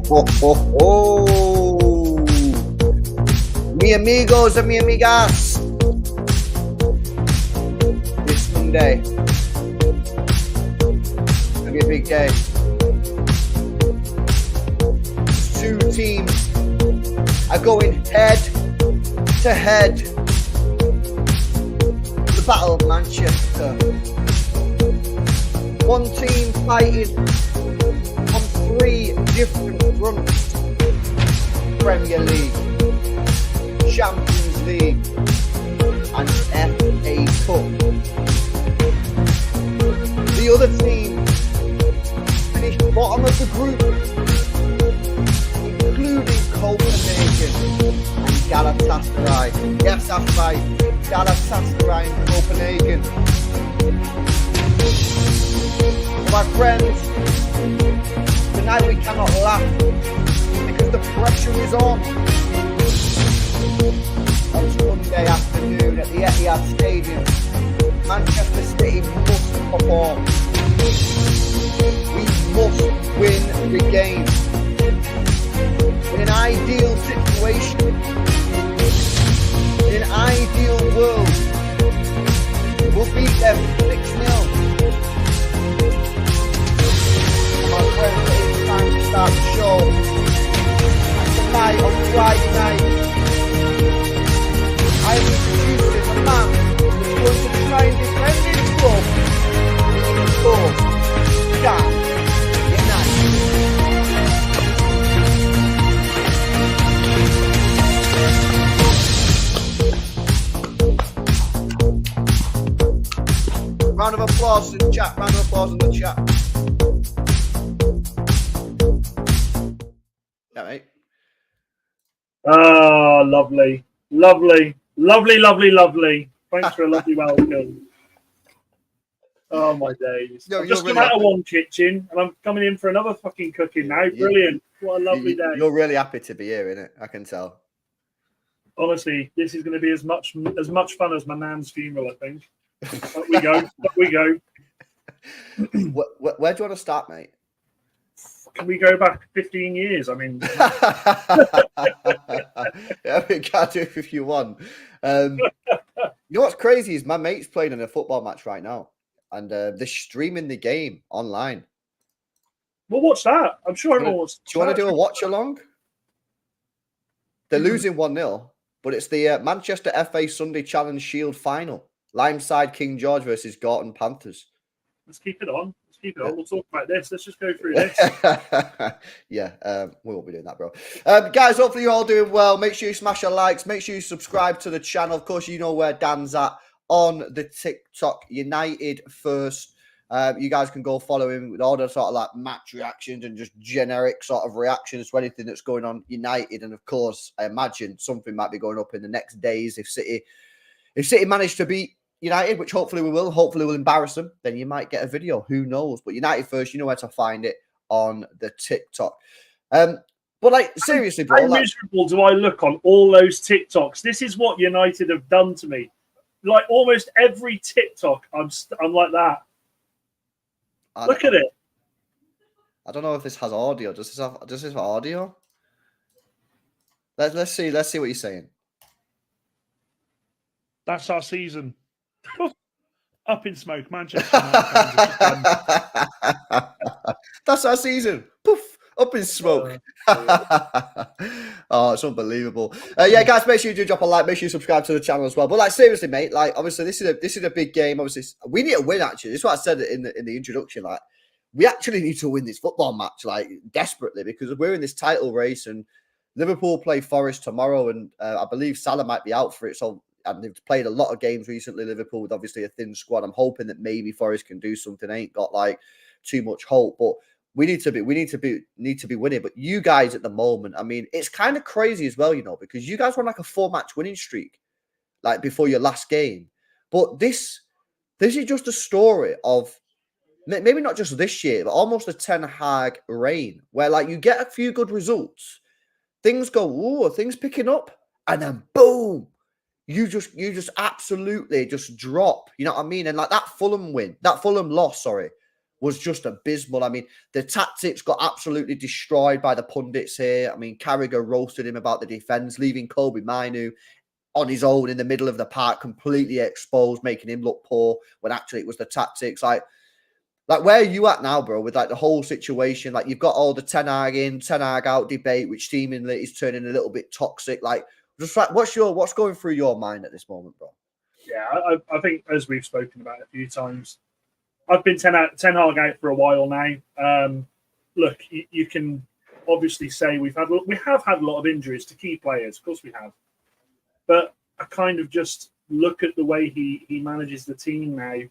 ho, ho, ho. Mi amigos and mi amigas. This Monday. Gonna be a big day. Two teams are going head to head. The Battle of Manchester. One team fighting on three different fronts: Premier League, Champions League, and FA Cup. The other team finished bottom of the group, including Copenhagen and Galatasaray. Yes, that's right, Galatasaray and Copenhagen. My friends, tonight we cannot laugh because the pressure is on. On Sunday afternoon at the Etihad Stadium, Manchester City must perform. We must win the game. In an ideal situation, in an ideal world, we'll beat them 6-0. My friends, it's time to start the show. And tonight, on Friday night, I am introducing a man who's going to try and defend his club. Of course, Karl. Round of applause in the chat. Round of applause in the chat. Yeah, mate. Ah, lovely. Lovely. Lovely, lovely, lovely. Thanks for a lovely welcome. Oh, my days. I've just come out of one kitchen and I'm coming in for another fucking cooking now. Brilliant. What a lovely day. You're really happy to be here, innit? I can tell. Honestly, this is going to be as much fun as my nan's funeral, I think. Up we go. Up we go. Where do you want to start, mate? Can we go back 15 years? I mean... Yeah, we can do it if you want. You know what's crazy is my mate's playing in a football match right now. And they're streaming the game online. Well, what's that? I'm sure everyone wants. Do you want to do a watch along? They're losing 1-0, but it's the Manchester FA Sunday Challenge Shield final. Limeside King George versus Gorton Panthers. Let's keep it on. Let's keep it on. We'll talk about this. Let's just go through this. Yeah, we won't be doing that, bro. Guys, hopefully you're all doing well. Make sure you smash your likes. Make sure you subscribe to the channel. Of course, you know where Dan's at on the TikTok. United First. You guys can go follow him with all the sort of like match reactions and just generic sort of reactions to anything that's going on United. And of course, I imagine something might be going up in the next days if City manage to beat United, which hopefully we will. Hopefully we'll embarrass them. Then you might get a video. Who knows? But United First, you know where to find it on the TikTok. But like seriously, bro, how miserable do I look on all those TikToks? This is what United have done to me. Like almost every TikTok, I'm like that. Look at it. I don't know if this has audio. Does this have audio? Let's see. Let's see what you're saying. That's our season. Up in smoke, Manchester. That's our season. Poof, up in smoke. Oh, it's unbelievable. Yeah, guys, make sure you do drop a like. Make sure you subscribe to the channel as well. But like, seriously, mate, like, obviously, this is a big game. Obviously, we need to win. Actually, this is what I said in the introduction. Like, we actually need to win this football match, like, desperately, because we're in this title race, and Liverpool play Forest tomorrow, and I believe Salah might be out for it. So. And they've played a lot of games recently, Liverpool, with obviously a thin squad. I'm hoping that maybe Forest can do something. Ain't got like too much hope, but we need to be winning. But you guys at the moment, I mean, it's kind of crazy as well, you know, because you guys were on like a 4-match winning streak, like before your last game. But this is just a story of maybe not just this year, but almost a Ten Hag reign, where like you get a few good results, things go, ooh, things picking up, and then boom. You just absolutely just drop, you know what I mean? And like that Fulham loss, was just abysmal. I mean, the tactics got absolutely destroyed by the pundits here. I mean, Carragher roasted him about the defence, leaving Kobe Mainu on his own in the middle of the park, completely exposed, making him look poor when actually it was the tactics. Like where are you at now, bro, with like the whole situation? Like, you've got all the Ten Hag in, Ten Hag out debate, which seemingly is turning a little bit toxic. Like, just like, what's going through your mind at this moment, bro? Yeah, I think, as we've spoken about a few times, I've been Ten Hag out for a while now. Look, you can obviously say we have had a lot of injuries to key players, of course we have, but I kind of just look at the way he manages the team now,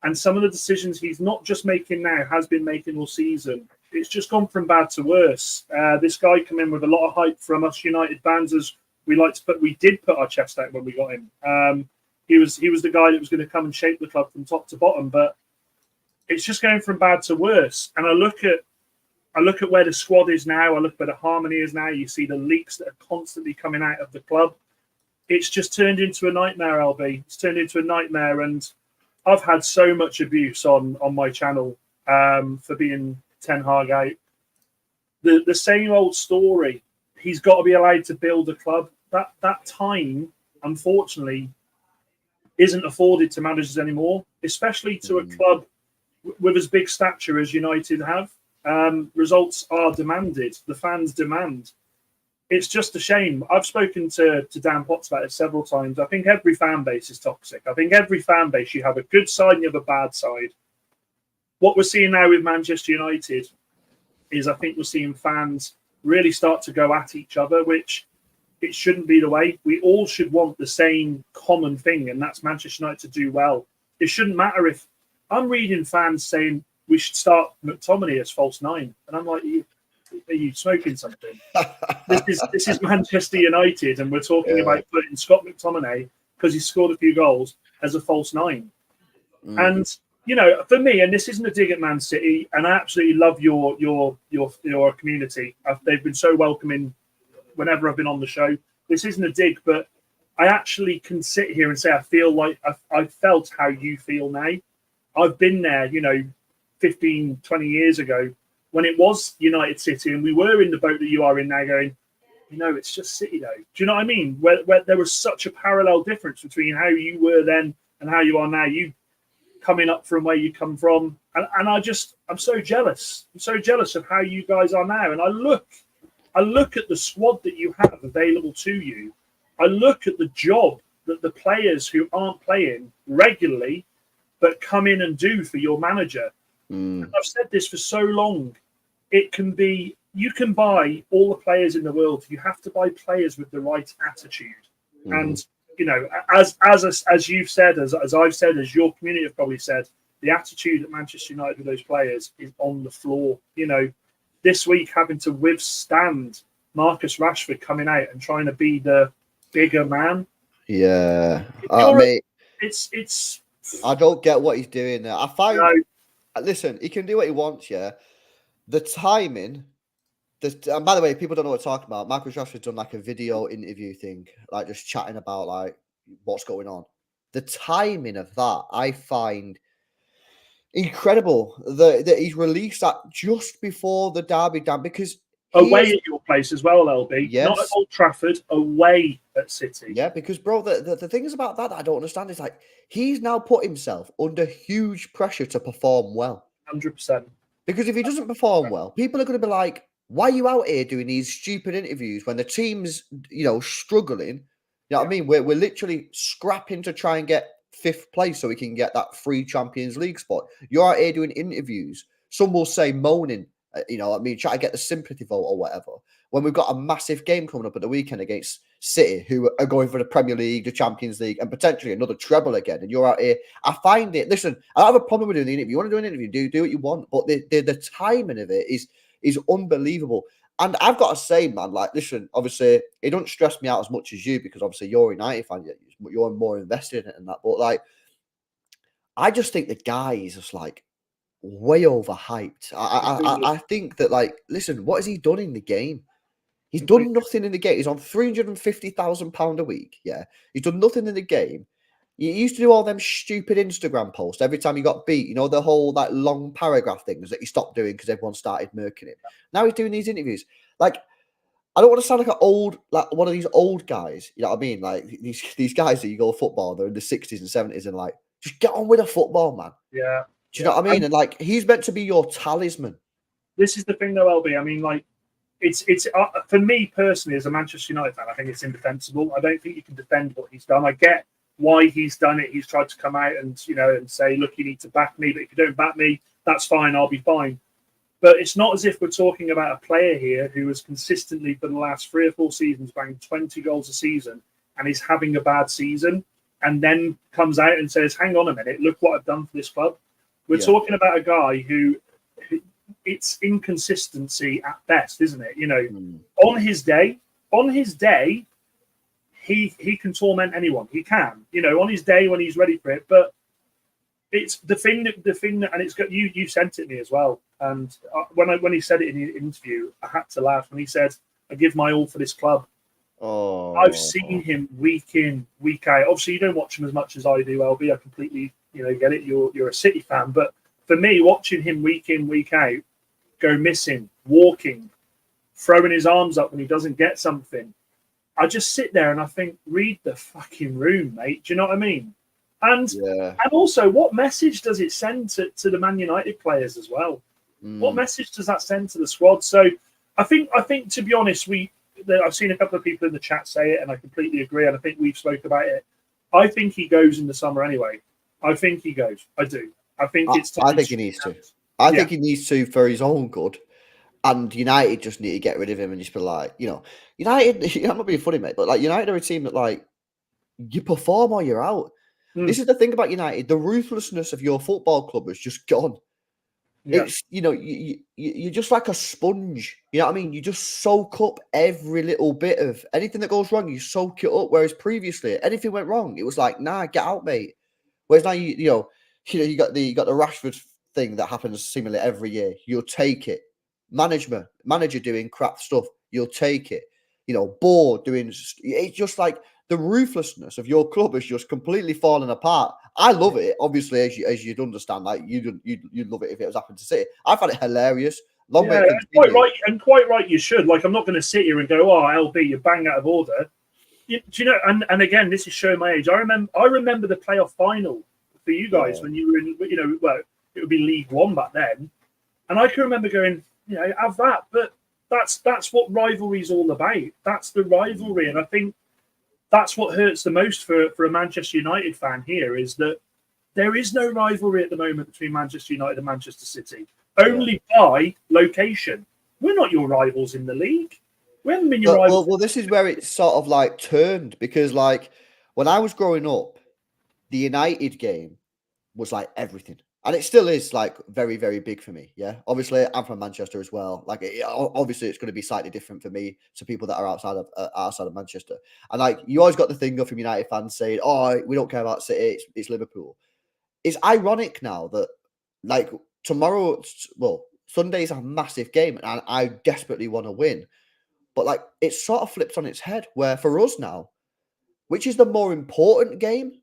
and some of the decisions he's not just making now, has been making all season. It's just gone from bad to worse. This guy came in with a lot of hype from us United fans, as we did put our chest out when we got him. He was the guy that was going to come and shape the club from top to bottom, but it's just going from bad to worse. And I look at where the squad is now. I look where the harmony is now. You see the leaks that are constantly coming out of the club. It's just turned into a nightmare, LB. It's turned into a nightmare, and I've had so much abuse on my channel for being Ten Hag out. The same old story. He's got to be allowed to build a club. That time, unfortunately, isn't afforded to managers anymore, especially to a club with as big stature as United have. Results are demanded. The fans demand. It's just a shame. I've spoken to Dan Potts about it several times. I think every fan base is toxic. I think every fan base, you have a good side and you have a bad side. What we're seeing now with Manchester United is, I think we're seeing fans really start to go at each other, which it shouldn't be the way. We all should want the same common thing, and that's Manchester United to do well. It shouldn't matter if I'm reading fans saying we should start McTominay as false nine, and I'm like, are you smoking something? This is Manchester United, and we're talking about putting Scott McTominay, because he scored a few goals, as a false nine. And you know, for me, and this isn't a dig at Man City, and I absolutely love your community. They've been so welcoming whenever I've been on the show. This isn't a dig, but I actually can sit here and say I feel like I felt how you feel now. I've been there, 15, 20 years ago, when it was United City, and we were in the boat that you are in now, going, it's just City though. Do you know what I mean? Where there was such a parallel difference between how you were then and how you are now. You coming up from where you come from, and I'm so jealous. I'm so jealous of how you guys are now. And I look at the squad that you have available to you. I look at the job that the players who aren't playing regularly but come in and do for your manager. And I've said this for so long. It can be, you can buy all the players in the world. You have to buy players with the right attitude. And, as you've said, as I've said, as your community have probably said, the attitude at Manchester United with those players is on the floor. This week having to withstand Marcus Rashford coming out and trying to be the bigger man. Yeah. Mate, it's. I don't get what he's doing there. I find, listen, he can do what he wants, yeah. The timing, and by the way, people don't know what we're talking about. Marcus Rashford's done like a video interview thing, like just chatting about like what's going on. The timing of that, I find incredible that he's released that just before the derby, Dan, because away at your place as well, LB. Yes. Not at Old Trafford, away at City. Yeah, because bro, the things about that I don't understand is like he's now put himself under huge pressure to perform well. 100%. Because if he doesn't perform well, people are going to be like, "Why are you out here doing these stupid interviews when the team's struggling?" You know what I mean? We're literally scrapping to try and get 5th place so we can get that free Champions League spot. You're out here doing interviews. Some will say moaning, try to get the sympathy vote or whatever. When we've got a massive game coming up at the weekend against City, who are going for the Premier League, the Champions League, and potentially another treble again, and you're out here. I find it. Listen, I don't have a problem with doing the interview. You want to do an interview? Do what you want. But the timing of it is unbelievable. And I've got to say, man, like, listen, obviously, it don't stress me out as much as you because obviously you're a United fan, you're more invested in it and that. But like, I just think the guy is just like way overhyped. I think that, like, listen, what has he done in the game? He's done nothing in the game. He's on £350,000 a week. Yeah, he's done nothing in the game. You used to do all them stupid Instagram posts every time you got beat. You know, the whole like long paragraph things that he stopped doing because everyone started murking it. Now he's doing these interviews. Like, I don't want to sound like one of these old guys. You know what I mean? Like these guys that you go football, they're in the 60s and 70s, and like, just get on with a football, man. Yeah. Do you know what I mean? And like, he's meant to be your talisman. This is the thing, though, LB. I mean, like, it's for me personally as a Manchester United fan, I think it's indefensible. I don't think you can defend what he's done. I get why he's done it. He's tried to come out and and say, look, you need to back me, but if you don't back me, that's fine. I'll be fine. But it's not as if we're talking about a player here who has consistently for the last 3 or 4 seasons banged 20 goals a season and is having a bad season, and then comes out and says, hang on a minute, look what I've done for this club. We're talking about a guy who it's inconsistency at best, isn't it? On his day, he can torment anyone. He can, on his day when he's ready for it. But it's the thing that, and it's got you sent it me as well. And when he said it in the interview, I had to laugh when he said, "I give my all for this club." Oh, I've seen him week in, week out. Obviously, you don't watch him as much as I do, LB. I completely, get it. You're a City fan, but for me, watching him week in, week out, go missing, walking, throwing his arms up when he doesn't get something, I just sit there and I think, read the fucking room, mate. Do you know what I mean? And also, what message does it send to the Man United players as well? What message does that send to the squad? So I think to be honest, I've seen a couple of people in the chat say it, and I completely agree. And I think we've spoke about it. I think he goes in the summer anyway. I think he goes. I do. I think it's time. I think he needs to. I think he needs to for his own good. And United just need to get rid of him and just be like, United. I'm not being funny, mate, but like United are a team that like you perform or you're out. This is the thing about United. The ruthlessness of your football club is just gone. Yeah. It's you're just like a sponge. You know what I mean? You just soak up every little bit of anything that goes wrong. You soak it up. Whereas previously, anything went wrong, it was like, nah, get out, mate. Whereas now you got the Rashford thing that happens seemingly every year. You'll take it. Manager doing crap stuff. You'll take it. Board doing. It's just like the ruthlessness of your club is just completely falling apart. I love it, obviously, as you'd understand. Like you'd love it if it was happened to City. I find it hilarious. Quite right. You should. Like, I'm not going to sit here and go, "Oh, LB, you're bang out of order." Do you know? And again, this is showing my age. I remember the playoff final for you guys when you were in. Well, it would be League One back then, and I can remember going, have that. But that's what rivalry is all about. That's the rivalry, and I think that's what hurts the most for a Manchester United fan here is that there is no rivalry at the moment between Manchester United and Manchester City. Only by location. We're not your rivals in the league. We haven't been your rivals. Well, this is where it's sort of like turned because like when I was growing up, the United game was like everything. And it still is like very, very big for me. Yeah. Obviously, I'm from Manchester as well. Like, obviously, it's going to be slightly different for me to people that are outside of Manchester. And like, you always got the thing from United fans saying, "Oh, we don't care about City. It's Liverpool." It's ironic now that like Sunday's a massive game, and I desperately want to win. But like, it sort of flips on its head. Where for us now, which is the more important game?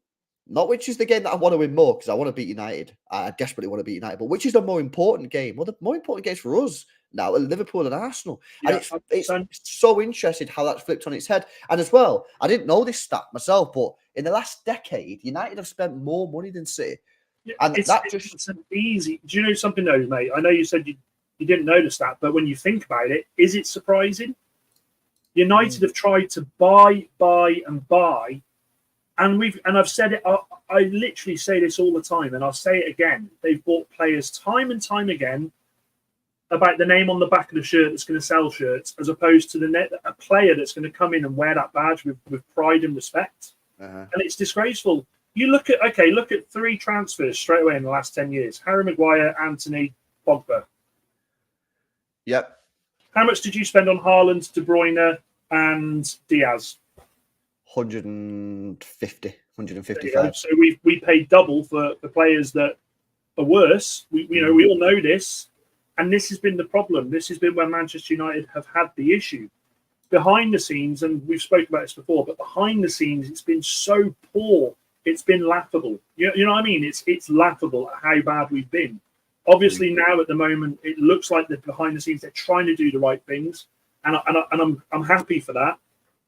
Not which is the game that I want to win more because I want to beat United. I desperately want to beat United. But which is the more important game? Well, the more important games for us now are Liverpool and Arsenal. Yeah, and it's so interesting how that's flipped on its head. And as well, I didn't know this stat myself, but in the last decade, United have spent more money than City. Yeah, and it's an easy. Do you know something though, mate? I know you said you didn't notice that, but when you think about it, is it surprising? United have tried to buy, and I've said it. I literally say this all the time, and I'll say it again. They've bought players time and time again about the name on the back of the shirt that's going to sell shirts, as opposed to a player that's going to come in and wear that badge with pride and respect. And it's disgraceful. You look at 3 transfers straight away in the last 10 years: Harry Maguire, Anthony, Pogba. Yep. How much did you spend on Haaland, De Bruyne, and Diaz? 150, 155. So we paid double for players that are worse. We all know this, and this has been the problem. This has been where Manchester United have had the issue behind the scenes, and we've spoken about this before. But behind the scenes, it's been so poor it's been laughable. You know what I mean? It's laughable at how bad we've been. Obviously, now at the moment, it looks like that behind the scenes they're trying to do the right things, and I'm happy for that.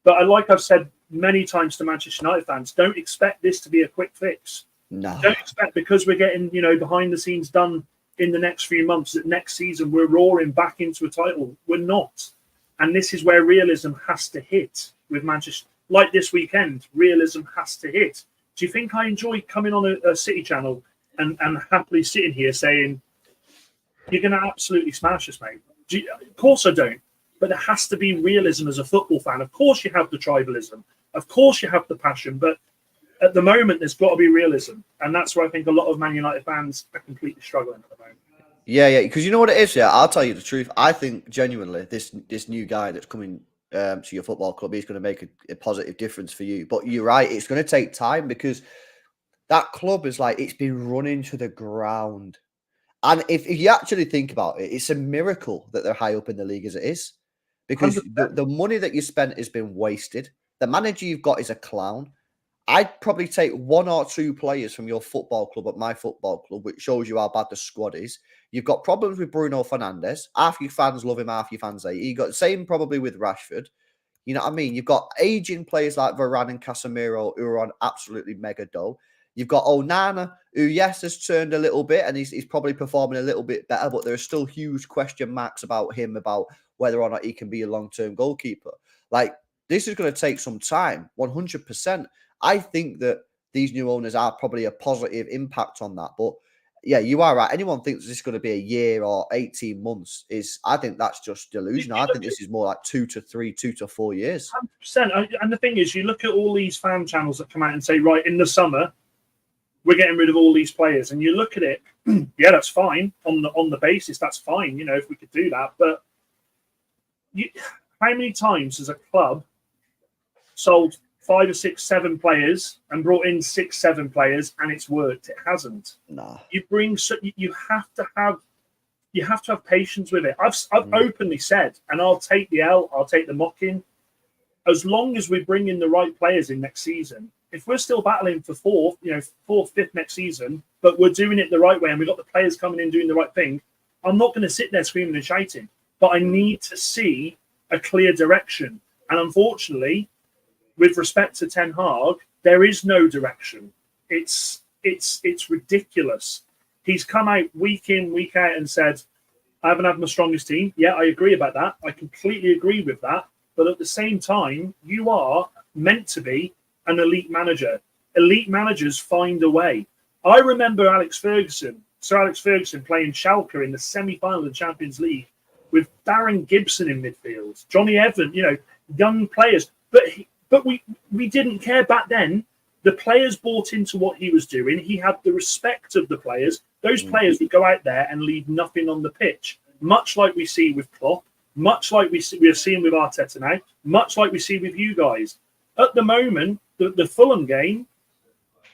But like I've said many times to Manchester United fans, don't expect this to be a quick fix. No. Don't expect because we're getting behind the scenes done in the next few months that next season we're roaring back into a title. We're not, and this is where realism has to hit with Manchester. Like this weekend, realism has to hit. Do you think I enjoy coming on a City channel and happily sitting here saying, you're going to absolutely smash us, mate? Of course I don't. But there has to be realism as a football fan. Of course you have the tribalism. Of course you have the passion. But at the moment, there's got to be realism. And that's where I think a lot of Man United fans are completely struggling at the moment. Yeah. Because you know what it is, yeah? I'll tell you the truth. I think, genuinely, this new guy that's coming to your football club, he's going to make a positive difference for you. But you're right, it's going to take time because that club is like, it's been running to the ground. And if you actually think about it, it's a miracle that they're high up in the league as it is. Because the money that you spent has been wasted. The manager you've got is a clown. I'd probably take 1 or 2 players from your football club at my football club, which shows you how bad the squad is. You've got problems with Bruno Fernandes. Half your fans love him, half your fans hate. You got the same probably with Rashford. You know what I mean? You've got aging players like Varane and Casemiro who are on absolutely mega dough. You've got Onana, who, yes, has turned a little bit and he's probably performing a little bit better, but there are still huge question marks about him, about whether or not he can be a long-term goalkeeper. Like, this is going to take some time, 100%. I think that these new owners are probably a positive impact on that. But, yeah, you are right. Anyone thinks this is going to be a year or 18 months I think that's just delusional. I think this is more like 2 to 4 years. 100%. And the thing is, you look at all these fan channels that come out and say, right, in the summer, we're getting rid of all these players, and you look at it, yeah, that's fine on the basis. That's fine, if we could do that. But how many times has a club sold 5 or 6, 7 players and brought in 6, 7 players, and it's worked? It hasn't. Nah. You have to have patience with it. I've openly said, and I'll take the L, I'll take the mocking, as long as we bring in the right players in next season. If we're still battling for 4th, 5th next season, but we're doing it the right way and we've got the players coming in doing the right thing, I'm not going to sit there screaming and shouting. But I need to see a clear direction. And unfortunately, with respect to Ten Hag, there is no direction. It's ridiculous. He's come out week in, week out and said, I haven't had my strongest team. Yeah, I agree about that. I completely agree with that. But at the same time, you are meant to be an elite manager. Elite managers find a way. I remember Sir Alex Ferguson playing Schalke in the semi-final of the Champions League with Darren Gibson in midfield, Johnny Evans, young players. But we didn't care back then. The players bought into what he was doing. He had the respect of the players. Those players would go out there and leave nothing on the pitch, much like we see with Klopp, much like we're seeing with Arteta now, much like we see with you guys. At the moment, the Fulham game,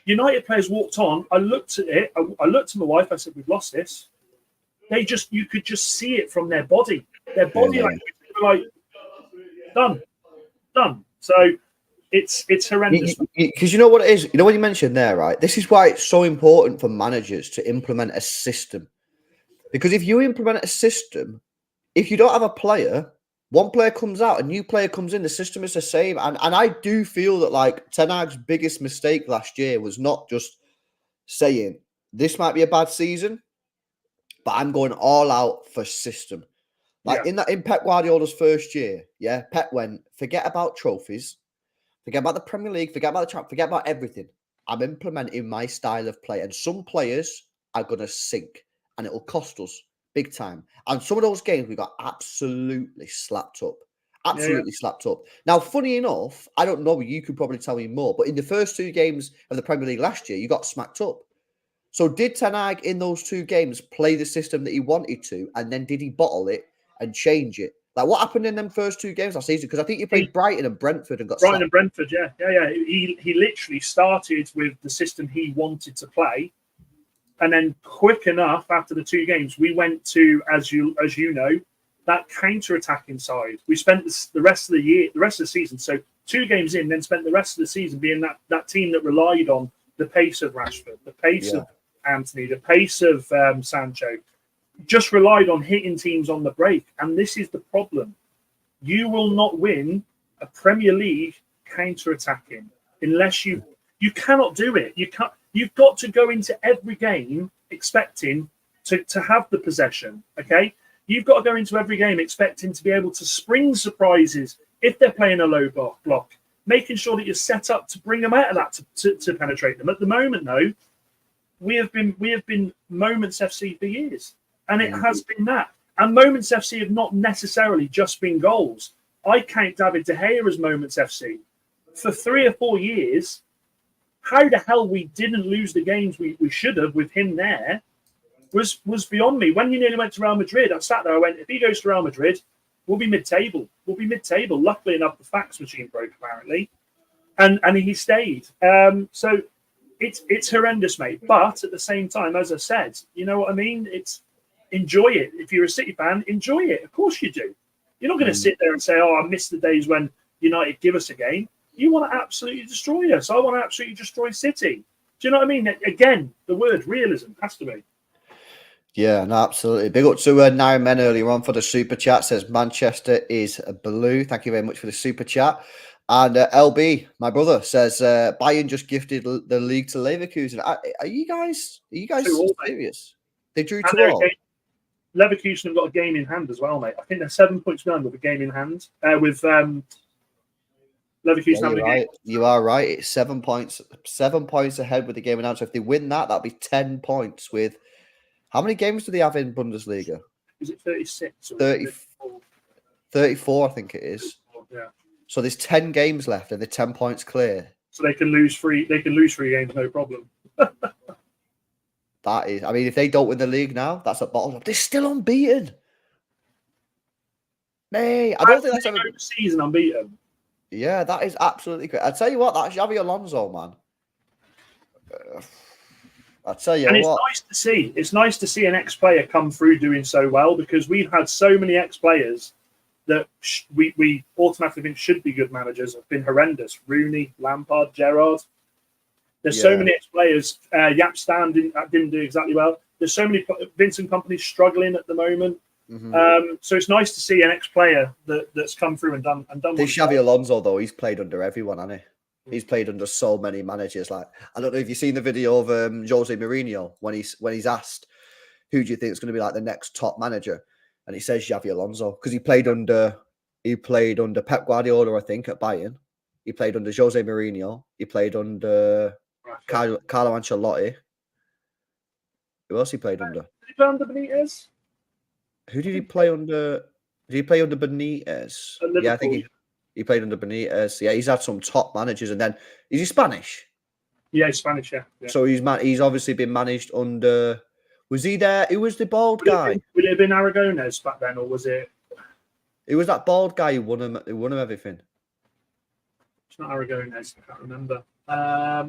United players walked on. I looked at it. I looked at my wife. I said, "We've lost this." You could just see it from their body. Their body language, like done. So it's horrendous. Because you know what it is. You know what you mentioned there, right? This is why it's so important for managers to implement a system. Because if you implement a system, if you don't have a player, one player comes out, a new player comes in, the system is the same. And I do feel that, like, Ten Hag's biggest mistake last year was not just saying, this might be a bad season, but I'm going all out for system. Like, in Pep Guardiola's first year, Pep went, forget about trophies, forget about the Premier League, forget about the champ, forget about everything. I'm implementing my style of play. And some players are going to sink, and it will cost us big time. And some of those games we got absolutely slapped up. Slapped up. Now, funny enough, I don't know, you could probably tell me more, but in the first 2 games of the Premier League last year, you got smacked up. So did Ten Hag in those 2 games play the system that he wanted to, and then did he bottle it and change it? Like, what happened in them first 2 games last season? Because I think you played Brighton and Brentford and got Brighton slapped. And Brentford, yeah. He literally started with the system he wanted to play. And then quick enough after the 2 games, we went to, as you know, that counter-attacking side. We spent the rest of the year, the rest of the season. So 2 games in, then spent the rest of the season being that team that relied on the pace of Rashford, the pace of Anthony, the pace of Sancho, just relied on hitting teams on the break. And this is the problem. You will not win a Premier League counter-attacking unless you cannot do it. You've got to go into every game expecting to have the possession. Okay, you've got to go into every game expecting to be able to spring surprises if they're playing a low block, making sure that you're set up to bring them out of that to penetrate them. At the moment, though, we have been Moments FC for years, and it has been that. And Moments FC have not necessarily just been goals. I count David De Gea as Moments FC. For 3 or 4 years, how the hell we didn't lose the games we should have with him there was beyond me. When he nearly went to Real Madrid, I sat there, I went, if he goes to Real Madrid, we'll be mid-table. We'll be mid-table. Luckily enough, the fax machine broke, apparently. And he stayed. So it's horrendous, mate. But at the same time, as I said, you know what I mean? Enjoy it. If you're a City fan, enjoy it. Of course you do. You're not going to sit there and say, oh, I missed the days when United give us a game. You want to absolutely destroy us. I want to absolutely destroy City. Do you know what I mean? Again, the word realism has to be. Yeah, no, absolutely. Big up to Nair Men earlier on for the super chat. Says Manchester is blue. Thank you very much for the super chat. And LB, my brother, says Bayern just gifted the league to Leverkusen. Are you guys serious? They drew 2-2. Leverkusen have got a game in hand as well, mate. I think they're 7 points behind with a game in hand. With Leverkusen having a game. You are right. It's 7 points. 7 points ahead with the game in hand. So if they win that'll be 10 points with. How many games do they have in Bundesliga? Is it 36? Or 34, I think it is. Yeah. So there's 10 games left and they're 10 points clear. So they can lose 3 games, no problem. That is, I mean, if they don't win the league now, that's a bottle. They're still unbeaten. Nay, I don't think that's ever the season unbeaten. Yeah, that is absolutely great. I tell you what, that's Xavi Alonso, man. I tell you and what, it's nice to see. It's nice to see an ex-player come through doing so well because we've had so many ex-players that we automatically think should be good managers have been horrendous. Rooney, Lampard, Gerrard. There's so many ex-players. Yap Stan didn't do exactly well. There's so many Vincent companies struggling at the moment. So it's nice to see an ex-player that's come through and done. This Xavi Alonso though, he's played under everyone, hasn't he? He's played under so many managers. Like, I don't know if you've seen the video of Jose Mourinho when he's asked, who do you think is going to be like the next top manager? And he says Xavi Alonso because he played under Pep Guardiola, I think, at Bayern. He played under Jose Mourinho. He played under Carlo Ancelotti. Who else he played under? Did he play under Benitez? Who did he play under? Did he play under Benitez? Yeah, I think he played under Benitez. Yeah, he's had some top managers. And then, is he Spanish? Yeah, he's Spanish, yeah. So he's obviously been managed under... Was he there? Who was the bald guy? Would it have been Aragonés back then, or was it... It was that bald guy who won him everything. It's not Aragonés, I can't remember. I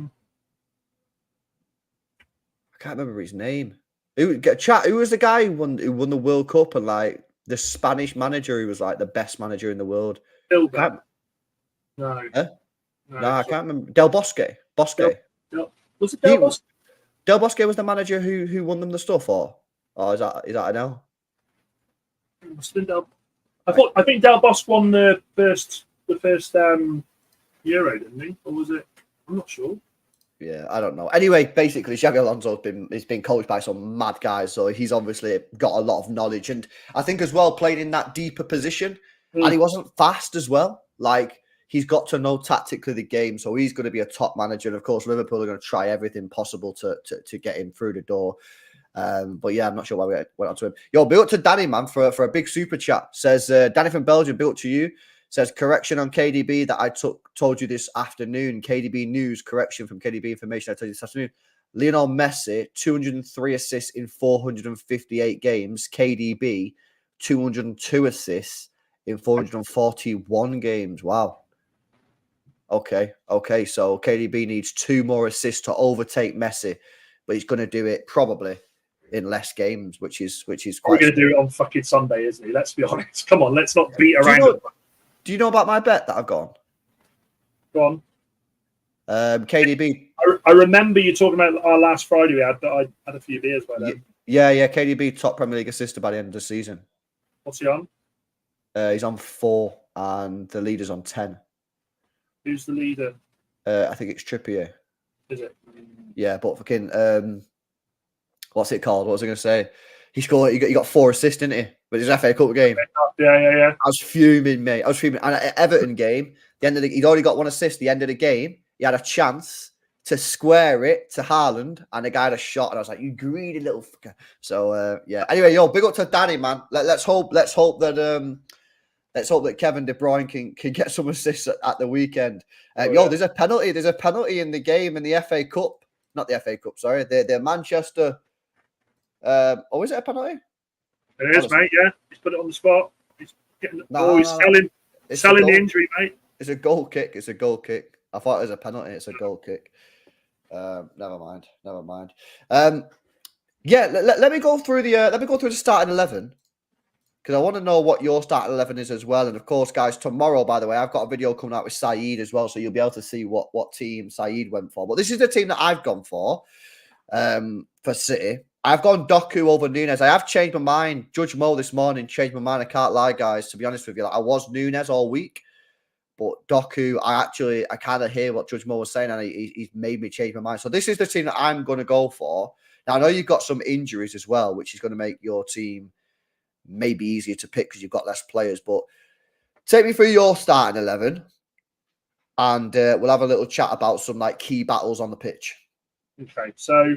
can't remember his name. Who was the guy who won the World Cup and like the Spanish manager who was like the best manager in the world? No. Huh? No, I can't remember. Del Bosque. Was it Del Bosque? Del Bosque was the manager who won them the stuff, or is that I know? It must have been I think Del Bosque won the first Euro, didn't he? Or was it? I'm not sure. Yeah, I don't know. Anyway, basically, Xavi Alonso's been coached by some mad guys, so he's obviously got a lot of knowledge, and I think as well playing in that deeper position, and he wasn't fast as well. Like, he's got to know tactically the game, so he's going to be a top manager. And of course, Liverpool are going to try everything possible to get him through the door. But yeah, I'm not sure why we went on to him. Yo, built up to Danny, man, for a big super chat. Says Danny from Belgium, built to you. Says, correction on KDB that I told you this afternoon. KDB news, correction from KDB information I told you this afternoon. Lionel Messi, 203 assists in 458 games. KDB, 202 assists in 441 games. Wow. Okay. So KDB needs 2 more assists to overtake Messi, but he's going to do it probably in less games, which is quite. We're going to do it on fucking Sunday, isn't he? Let's be honest. Come on, let's not beat around. Do you know about my bet that I've gone? Go on. KDB. I I remember you talking about our last Friday we had, but I had a few beers by then. Yeah. KDB top Premier League assister by the end of the season. What's he on? He's on 4, and the leader's on 10. Who's the leader? I think it's Trippier. Is it? Yeah, but fucking what's it called? What was I going to say? He scored. He got 4 assists, didn't he? But it's an FA Cup game. Yeah. I was fuming, mate. I was fuming. And at Everton game, he'd already got 1 assist. The end of the game, he had a chance to square it to Haaland, and the guy had a shot, and I was like, "You greedy little fucker." So yeah. Anyway, big up to Danny, man. Let's hope that Kevin De Bruyne can get some assists at the weekend. There's a penalty. There's a penalty in the game in the FA Cup. Not the FA Cup, sorry. The Manchester. Is it a penalty? It is, mate. Yeah, he's put it on the spot. He's getting. He's selling the injury, mate. It's a goal kick. It's a goal kick. I thought it was a penalty. It's a goal kick. Never mind. Let me go through the starting 11, because I want to know what your starting 11 is as well. And of course, guys, tomorrow, by the way, I've got a video coming out with Saeed as well, so you'll be able to see what team Saeed went for. But this is the team that I've gone for City. I've gone Doku over Nunes. I have changed my mind. Judge Mo this morning changed my mind. I can't lie, guys. To be honest with you, I was Nunes all week, but Doku, I kind of hear what Judge Mo was saying, and he's made me change my mind. So this is the team that I'm going to go for. Now, I know you've got some injuries as well, which is going to make your team maybe easier to pick because you've got less players. But take me through your starting 11, and we'll have a little chat about some key battles on the pitch. Okay, so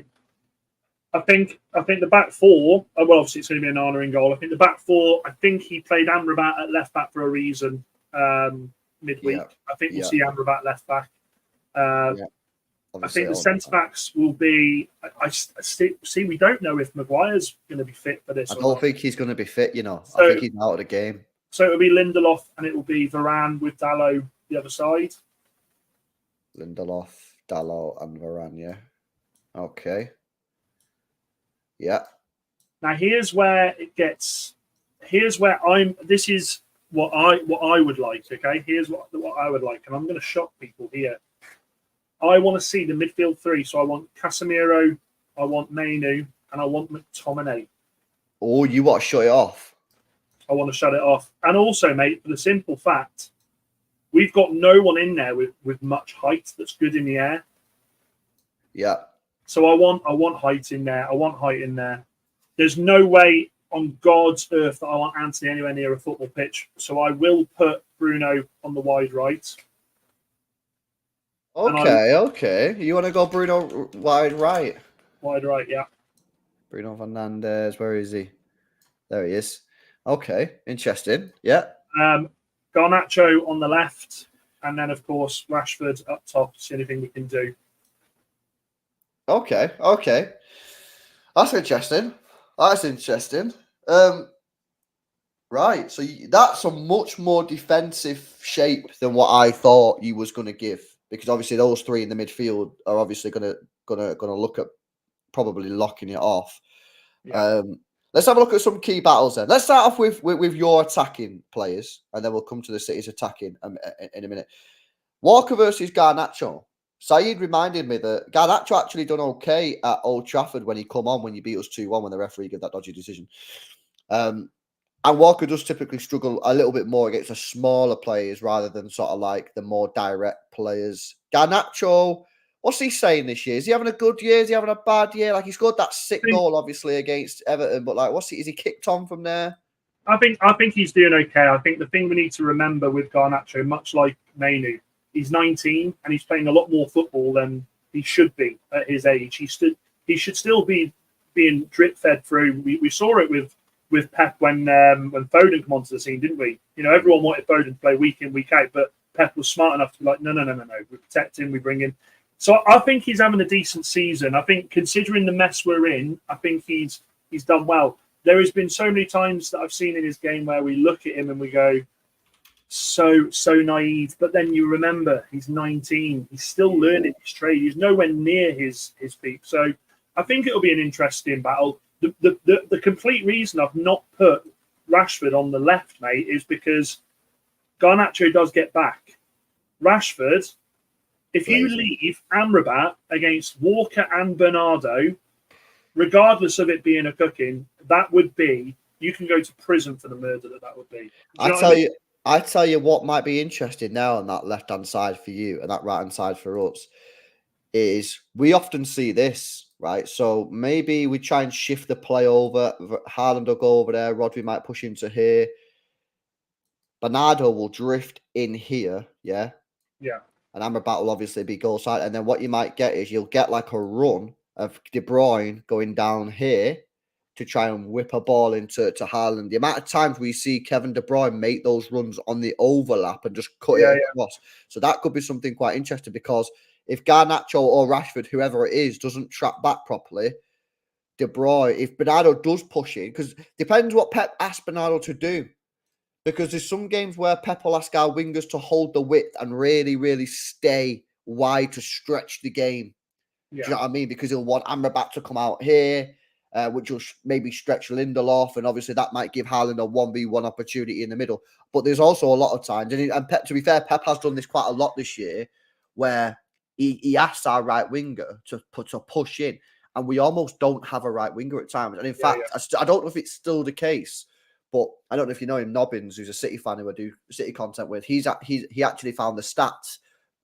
I think the back four. Well, obviously it's going to be an Onana in goal. I think the back four. I think he played Amrabat at left back for a reason. Midweek, Yeah. I think we'll see Amrabat left back. I think the centre backs will be. I see. We don't know if Maguire's going to be fit for this. I don't think he's going to be fit. So, I think he's out of the game. So it'll be Lindelof and it will be Varane with Dalot the other side. Lindelof, Dalot, and Varane. Yeah. Okay. Yeah. Now here's where it gets. Here's where I'm. This is what I would like. Okay. Here's what I would like, and I'm going to shock people here. I want to see the midfield three. So I want Casemiro, I want Mainu, and I want McTominay. Oh, you want to shut it off? I want to shut it off. And also, mate, for the simple fact, we've got no one in there with much height that's good in the air. Yeah. So I want height in there. I want height in there. There's no way on God's earth that I want Anthony anywhere near a football pitch. So I will put Bruno on the wide right. Okay. You want to go Bruno wide right? Wide right, yeah. Bruno Fernandes, where is he? There he is. Okay, interesting. Yeah. Garnacho on the left, and then of course Rashford up top. See anything we can do. Okay. That's interesting. Right, so that's a much more defensive shape than what I thought you was going to give, because obviously those three in the midfield are obviously going to look at probably locking it off. Yeah. Let's have a look at some key battles then. Let's start off with your attacking players, and then we'll come to the City's attacking in a minute. Walker versus Garnacho. Saeed reminded me that Garnacho actually done okay at Old Trafford when he come on, when you beat us 2-1 when the referee gave that dodgy decision. And Walker does typically struggle a little bit more against the smaller players rather than sort of like the more direct players. Garnacho, what's he saying this year? Is he having a good year? Is he having a bad year? Like, he scored that sick goal, obviously, against Everton, but like, is he kicked on from there? I think he's doing okay. I think the thing we need to remember with Garnacho, much like Mainu, he's 19 and he's playing a lot more football than he should be at his age. He should still be being drip fed through. We saw it with Pep when Foden came onto the scene, didn't we? You know, everyone wanted Foden to play week in, week out, but Pep was smart enough to be like, no. We protect him, we bring him. So I think he's having a decent season. I think considering the mess we're in, I think he's done well. There has been so many times that I've seen in his game where we look at him and we go, so naive. But then you remember he's 19. He's still learning his trade. He's nowhere near his peak. So I think it'll be an interesting battle. The complete reason I've not put Rashford on the left, mate, is because Garnacho does get back. Rashford, If you leave Amrabat against Walker and Bernardo, regardless of it being a cooking, that would be, you can go to prison for the murder that would be. I tell you what might be interesting now on that left-hand side for you and that right-hand side for us is we often see this, right? So maybe we try and shift the play over. Haaland will go over there. Rodri might push into here. Bernardo will drift in here, yeah? Yeah. And Amrabat will obviously be goal side. And then what you might get is you'll get like a run of De Bruyne going down here to try and whip a ball into Haaland. The amount of times we see Kevin De Bruyne make those runs on the overlap and just cut it across. So that could be something quite interesting because if Garnacho or Rashford, whoever it is, doesn't track back properly, De Bruyne, if Bernardo does push in, because depends what Pep asks Bernardo to do. Because there's some games where Pep will ask our wingers to hold the width and really, really stay wide to stretch the game. Yeah. Do you know what I mean? Because he'll want Amrabat to come out here, which will maybe stretch Lindelof, and obviously that might give Haaland a 1v1 opportunity in the middle. But there's also a lot of times, and Pep, to be fair, Pep has done this quite a lot this year, where he asks our right winger to push in, and we almost don't have a right winger at times. And in fact, I don't know if it's still the case, but I don't know if you know him, Nobbins, who's a City fan who I do City content with. He actually found the stats,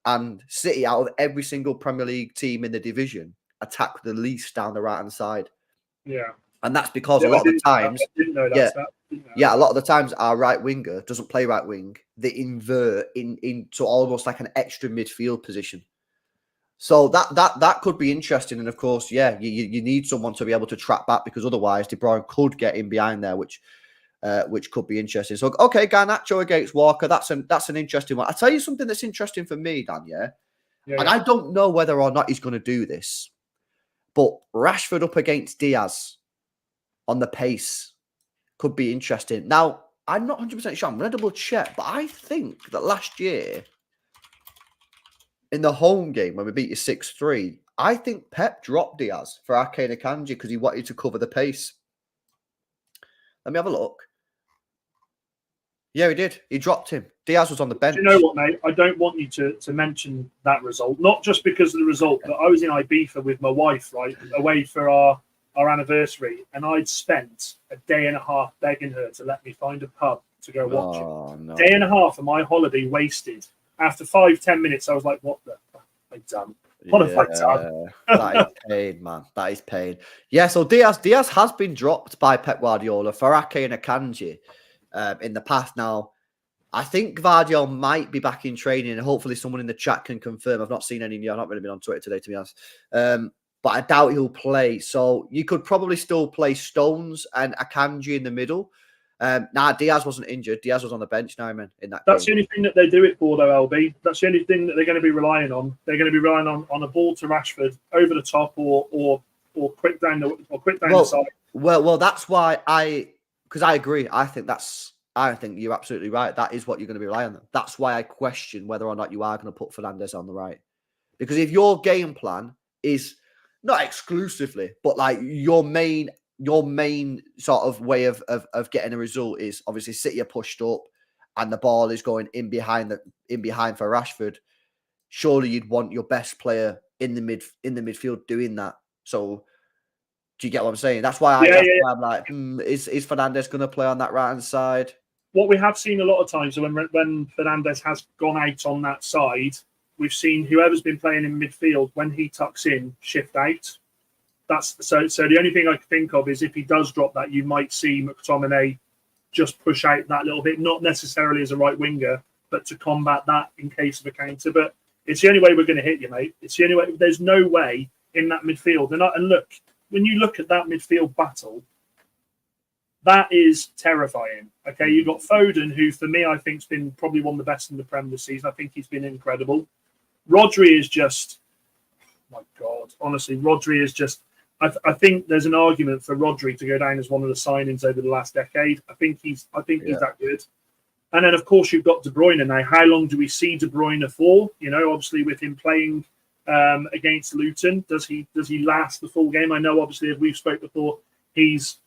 and City, out of every single Premier League team in the division, attack the least down the right hand side. Yeah, and that's because a lot of the times, a lot of the times our right winger doesn't play right wing. They invert into almost like an extra midfield position. So that could be interesting. And of course, you need someone to be able to track back because otherwise De Bruyne could get in behind there, which could be interesting. So, okay, Garnacho against Walker. That's an interesting one. I'll tell you something that's interesting for me, Dan, and I don't know whether or not he's going to do this, but Rashford up against Diaz on the pace could be interesting. Now, I'm not 100% sure. I'm going to double check, but I think that last year in the home game when we beat you 6-3, I think Pep dropped Diaz for Ake Akanji because he wanted to cover the pace. Let me have a look. Yeah, he did. He dropped him. Diaz was on the bench. Do you know what, mate? I don't want you to mention that result, not just because of the result, but I was in Ibiza with my wife, right, away for our anniversary, and I'd spent a day and a half begging her to let me find a pub to go watch it. No. Day and a half of my holiday wasted. After 5-10 minutes, I was like, what the fuck have I done? What have I done? That is pain, man. That is pain. Yeah, so Diaz has been dropped by Pep Guardiola for Ake and Akanji in the past. Now, I think Guardiola might be back in training, and hopefully someone in the chat can confirm. I've not seen any news. I've not really been on Twitter today, to be honest. But I doubt he'll play. So you could probably still play Stones and Akanji in the middle. Diaz wasn't injured. Diaz was on the bench now, man. That's the only thing that they do it for, though, LB. That's the only thing that they're going to be relying on. They're going to be relying on a ball to Rashford over the top or quick down the side. Well, that's why because I agree. I think you're absolutely right. That is what you're going to be relying on. That's why I question whether or not you are going to put Fernandes on the right. Because if your game plan is not exclusively, but like your main sort of way of getting a result is obviously City are pushed up and the ball is going in behind for Rashford. Surely you'd want your best player in the midfield doing that. So do you get what I'm saying? That's why I'm like, is Fernandes going to play on that right hand side? What we have seen a lot of times when Fernandes has gone out on that side, we've seen whoever's been playing in midfield, when he tucks in, shift out. That's so the only thing I can think of is if he does drop that, you might see McTominay just push out that little bit, not necessarily as a right winger, but to combat that in case of a counter. But it's the only way we're going to hit you, mate. It's the only way. There's no way in that midfield. And look, when you look at that midfield battle, that is terrifying. Okay, you've got Foden, who for me I think's been probably one of the best in the Prem this season. I think he's been incredible. Rodri is just, oh my God, honestly, Rodri is just. I think there's an argument for Rodri to go down as one of the signings over the last decade. I think he's that good. And then of course you've got De Bruyne now. How long do we see De Bruyne for? You know, obviously with him playing against Luton, does he last the full game? I know obviously as we've spoke before, his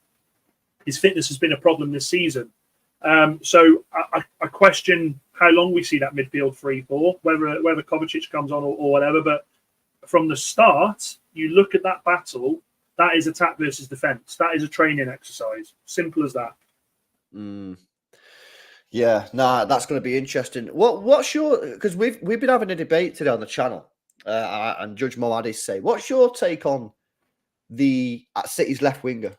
fitness has been a problem this season. So I question how long we see that midfield free for, whether Kovacic comes on or whatever. But from the start, you look at that battle. That is attack versus defense. That is a training exercise. Simple as that. Yeah, that's going to be interesting. What's your, because we've been having a debate today on the channel, and Judge Moadis say, what's your take on at City's left winger?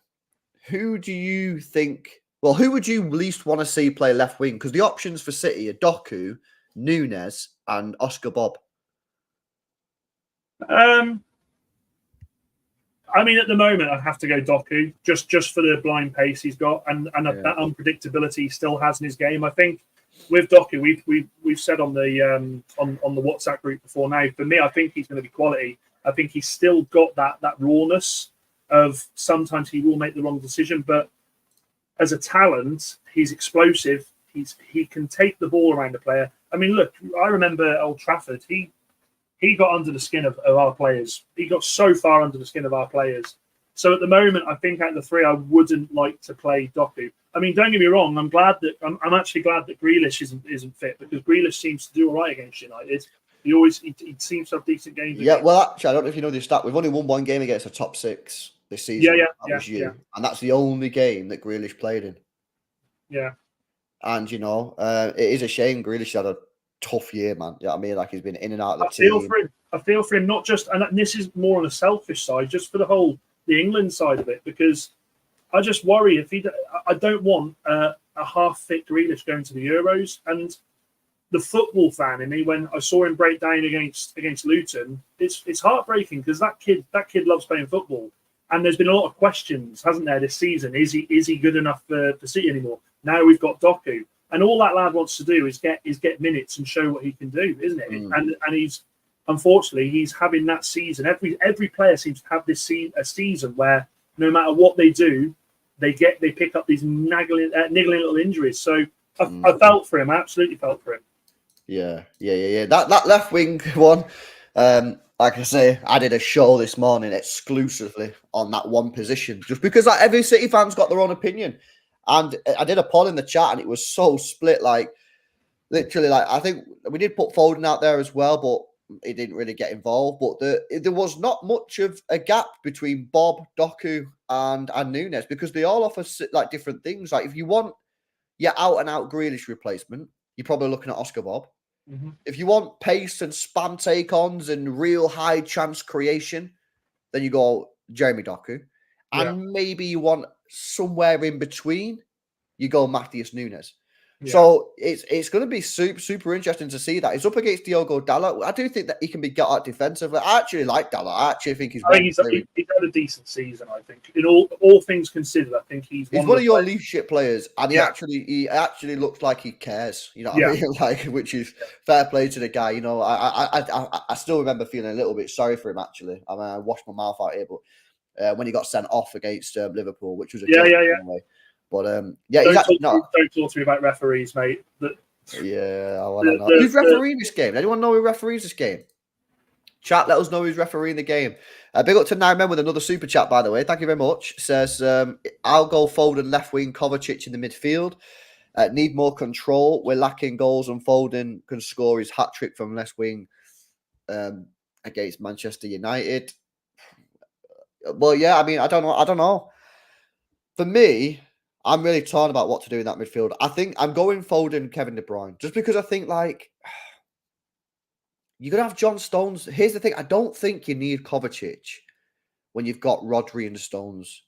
Who do you think? Well, who would you least want to see play left wing? Because the options for City are Doku, Nunes, and Oscar Bob. I mean, at the moment, I'd have to go Doku just for the blind pace he's got and that unpredictability he still has in his game. I think with Doku, we've said on the WhatsApp group before now. For me, I think he's going to be quality. I think he's still got that rawness of sometimes he will make the wrong decision, but as a talent, he's explosive. He can take the ball around the player. I mean, look, I remember Old Trafford. He got under the skin of our players. He got so far under the skin of our players. So at the moment, I think out of the three, I wouldn't like to play Doku. I mean, don't get me wrong. I'm actually glad that Grealish isn't fit, because Grealish seems to do all right against United. He seems to have decent games. Yeah, well, actually, I don't know if you know this stat. We've only won one game against a top six this season. That was you. And that's the only game that Grealish played in. Yeah. And, it is a shame Grealish had a tough year, man. You know what I mean? Like, he's been in and out of the team. I feel for him, not just, and this is more on a selfish side, just for the England side of it, because I just worry I don't want a half-fit Grealish going to the Euros. And the football fan in me, when I saw him break down against Luton, it's heartbreaking, because that kid loves playing football. And there's been a lot of questions, hasn't there, this season? Is he good enough for City anymore? Now we've got Doku, and all that lad wants to do is get minutes and show what he can do, isn't it? And he's having that season. Every player seems to have this a season where no matter what they do, they pick up these niggling little injuries. So I felt for him. I absolutely felt for him. Yeah. That left wing one. Like I say, I did a show this morning exclusively on that one position, just because every City fan's got their own opinion. And I did a poll in the chat, and it was so split. Like, literally, I think we did put Foden out there as well, but he didn't really get involved. But there was not much of a gap between Bob, Doku, and Nunes, because they all offer different things. Like, if you want your out-and-out Grealish replacement, you're probably looking at Oscar Bob. Mm-hmm. If you want pace and spam take-ons and real high chance creation, then you go Jeremy Doku. And maybe you want somewhere in between, you go Matheus Nunes. Yeah. So it's going to be super interesting to see that. He's up against Diogo Dalot. I do think that he can be got out defensively. I actually like Dalot. I actually think he's had a decent season, I think. In all things considered, I think he's one of your leadership players, and he actually looks like he cares. You know what I mean? Like, which is fair play to the guy. I still remember feeling a little bit sorry for him, actually. I mean, I washed my mouth out here, but when he got sent off against Liverpool, which was a joke anyway. But don't talk to me about referees, mate. I want to know. Who's refereeing this game? Anyone know who referees this game? Chat, let us know who's refereeing the game. Big up to Nine with another super chat, by the way. Thank you very much. Says, I'll go Foden left wing, Kovacic in the midfield. Need more control. We're lacking goals, and Foden can score his hat trick from left wing against Manchester United. Well, yeah, I mean, I don't know. For me, I'm really torn about what to do in that midfield. I think I'm going Foden, Kevin De Bruyne, just because I think, like, you're going to have John Stones. Here's the thing. I don't think you need Kovacic when you've got Rodri and Stones,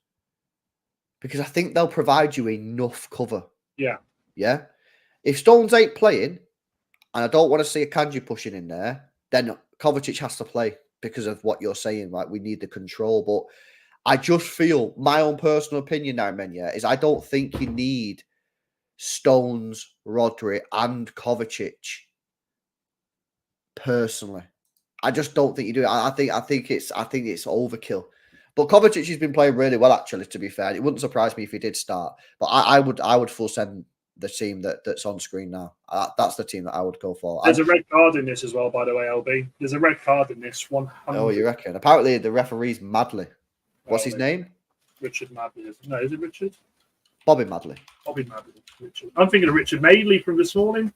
because I think they'll provide you enough cover. Yeah. Yeah? If Stones ain't playing, and I don't want to see a Kanji pushing in there, then Kovacic has to play because of what you're saying. Like, we need the control. But I just feel, my own personal opinion now, Menya, is I don't think you need Stones, Rodri, and Kovacic. Personally, I just don't think you do. I think it's overkill. But Kovacic has been playing really well, actually. To be fair, it wouldn't surprise me if he did start. But I would full send the team that's on screen now. That's the team that I would go for. There's a red card in this as well, by the way, LB. There's a red card in this one. Oh, you reckon? Apparently, the referee's Madley. What's his name? Richard Madley. No, is it Richard? Bobby Madley. Bobby Madley. I'm thinking of Richard Madeley from this morning.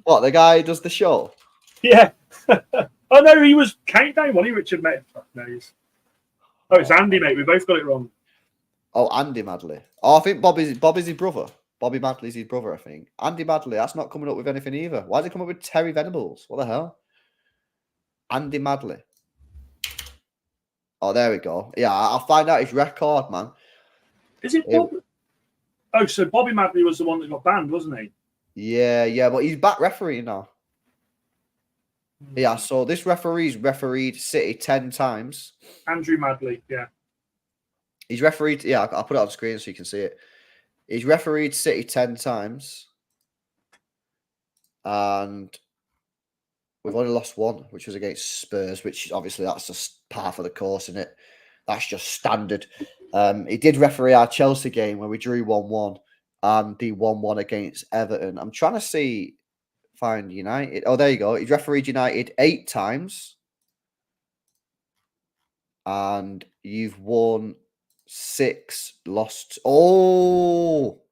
What, the guy who does the show? Yeah. Oh no, he was Countdown, wasn't he? Richard Madeley. Fuck knows. Oh, it's Andy, mate. We both got it wrong. Oh, Andy Madley. Oh, I think Bobby's his brother. Bobby Madley's his brother, I think. Andy Madley, that's not coming up with anything either. Why did it come up with Terry Venables? What the hell? Andy Madley. Oh, there we go. Yeah, I'll find out his record, man. Is it Bob? Oh, so Bobby Madley was the one that got banned, wasn't he? Yeah, but he's back refereeing now. Yeah, so this referee's refereed City 10 times. Andrew Madley, yeah. He's refereed, yeah, I'll put it on the screen so you can see it. He's refereed City 10 times. And we've only lost one, which was against Spurs, which obviously that's just par for the course, isn't it? That's just standard. He did referee our Chelsea game where we drew 1-1 and the 1-1 against Everton. I'm trying to find United. Oh, there you go. He's refereed United 8 times. And you've won 6, lost. Oh,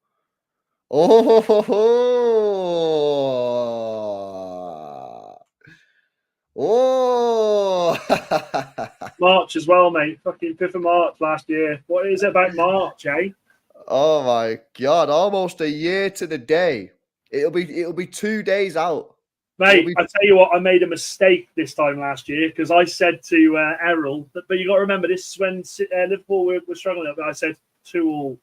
March as well, mate. Fucking 5th of March last year. What is it about March, eh? Oh my God! Almost a year to the day. It'll be 2 days out. Mate, I tell you what, I made a mistake this time last year because I said to Errol, but you got to remember, this is when Liverpool were struggling. But I said 2-2.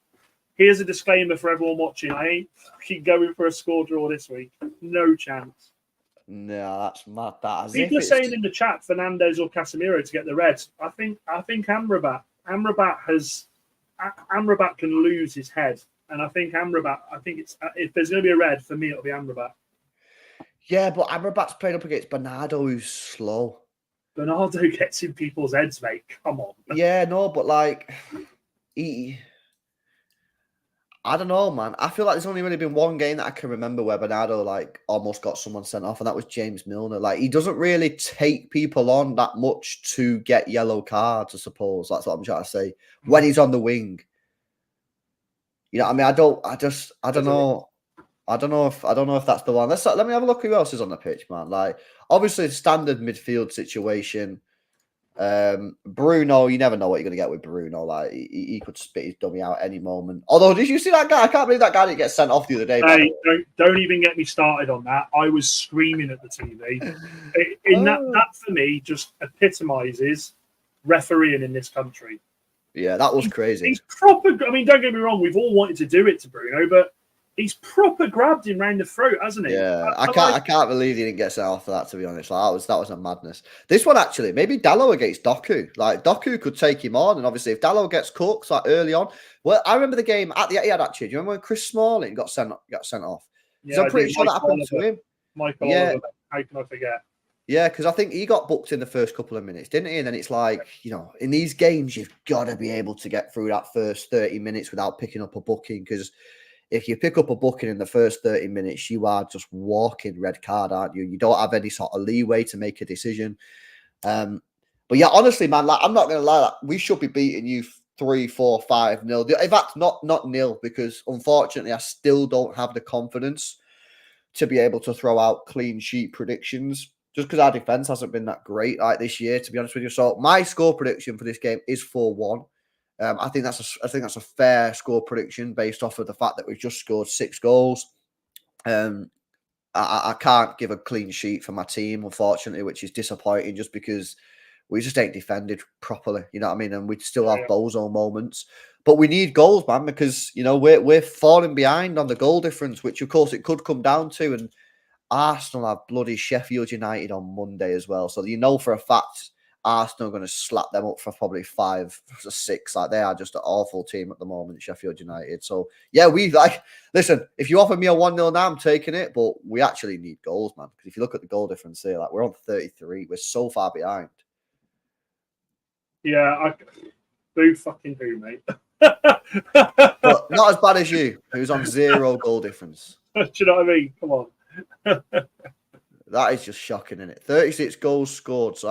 Here's a disclaimer for everyone watching. I ain't fucking going for a score draw this week. No chance. No, that's mad. People are saying in the chat Fernandes or Casemiro to get the red. I think Amrabat. Amrabat can lose his head, and I think Amrabat. I think it's if there's going to be a red for me, it'll be Amrabat. Yeah, but Amrabat's playing up against Bernardo, who's slow. Bernardo gets in people's heads, mate. Come on. Yeah, no, but like I don't know, man. I feel like there's only really been one game that I can remember where Bernardo like almost got someone sent off, and that was James Milner. Like, he doesn't really take people on that much to get yellow cards, I suppose. That's what I'm trying to say. When he's on the wing. You know what I mean? I don't know. I don't know if that's the one. Let me have a look who else is on the pitch, man. Like, obviously standard midfield situation. Bruno, you never know what you're going to get with Bruno. Like, he could spit his dummy out any moment. Although, did you see that guy? I can't believe that guy didn't get sent off the other day. Hey, don't even get me started on that. I was screaming at the TV. That for me just epitomizes refereeing in this country. Yeah, that was crazy. He's proper. I mean, don't get me wrong. We've all wanted to do it to Bruno, but he's proper grabbed him round the throat, hasn't he? Yeah, I can't believe he didn't get sent off for that, to be honest. Like, that was a madness. This one, actually, maybe Dalot against Doku. Like, Doku could take him on, and obviously if Dalot gets cooked like early on. Well, I remember the game at the Etihad, actually. Do you remember when Chris Smalling got sent off? Yeah, I'm pretty sure that happened to him. Michael Oliver, how can I forget? Yeah, because I think he got booked in the first couple of minutes, didn't he? And then it's like, you know, in these games, you've got to be able to get through that first 30 minutes without picking up a booking, because if you pick up a booking in the first 30 minutes, you are just walking red card, aren't you? You don't have any sort of leeway to make a decision. But yeah, honestly, man, like, I'm not going to lie, like, we should be beating you 3-4, 5-0. In fact, not nil, because unfortunately, I still don't have the confidence to be able to throw out clean sheet predictions, just because our defense hasn't been that great like this year, to be honest with you. So my score prediction for this game is 4-1. I think that's a fair score prediction based off of the fact that we've just scored 6 goals. I can't give a clean sheet for my team, unfortunately, which is disappointing, just because we just ain't defended properly. You know what I mean? And we still have bozo moments, but we need goals, man, because you know we're falling behind on the goal difference, which of course it could come down to. And Arsenal have bloody Sheffield United on Monday as well, so you know for a fact Arsenal are going to slap them up for probably 5 or 6. Like, they are just an awful team at the moment, Sheffield United. So yeah, listen, if you offer me a 1-0 now, I'm taking it, but we actually need goals, man, because if you look at the goal difference here, like, we're on 33. We're so far behind. Yeah, fucking do, mate. But not as bad as you, who's on 0 goal difference. Do you know what I mean? Come on. That is just shocking, isn't it? 36 goals scored, so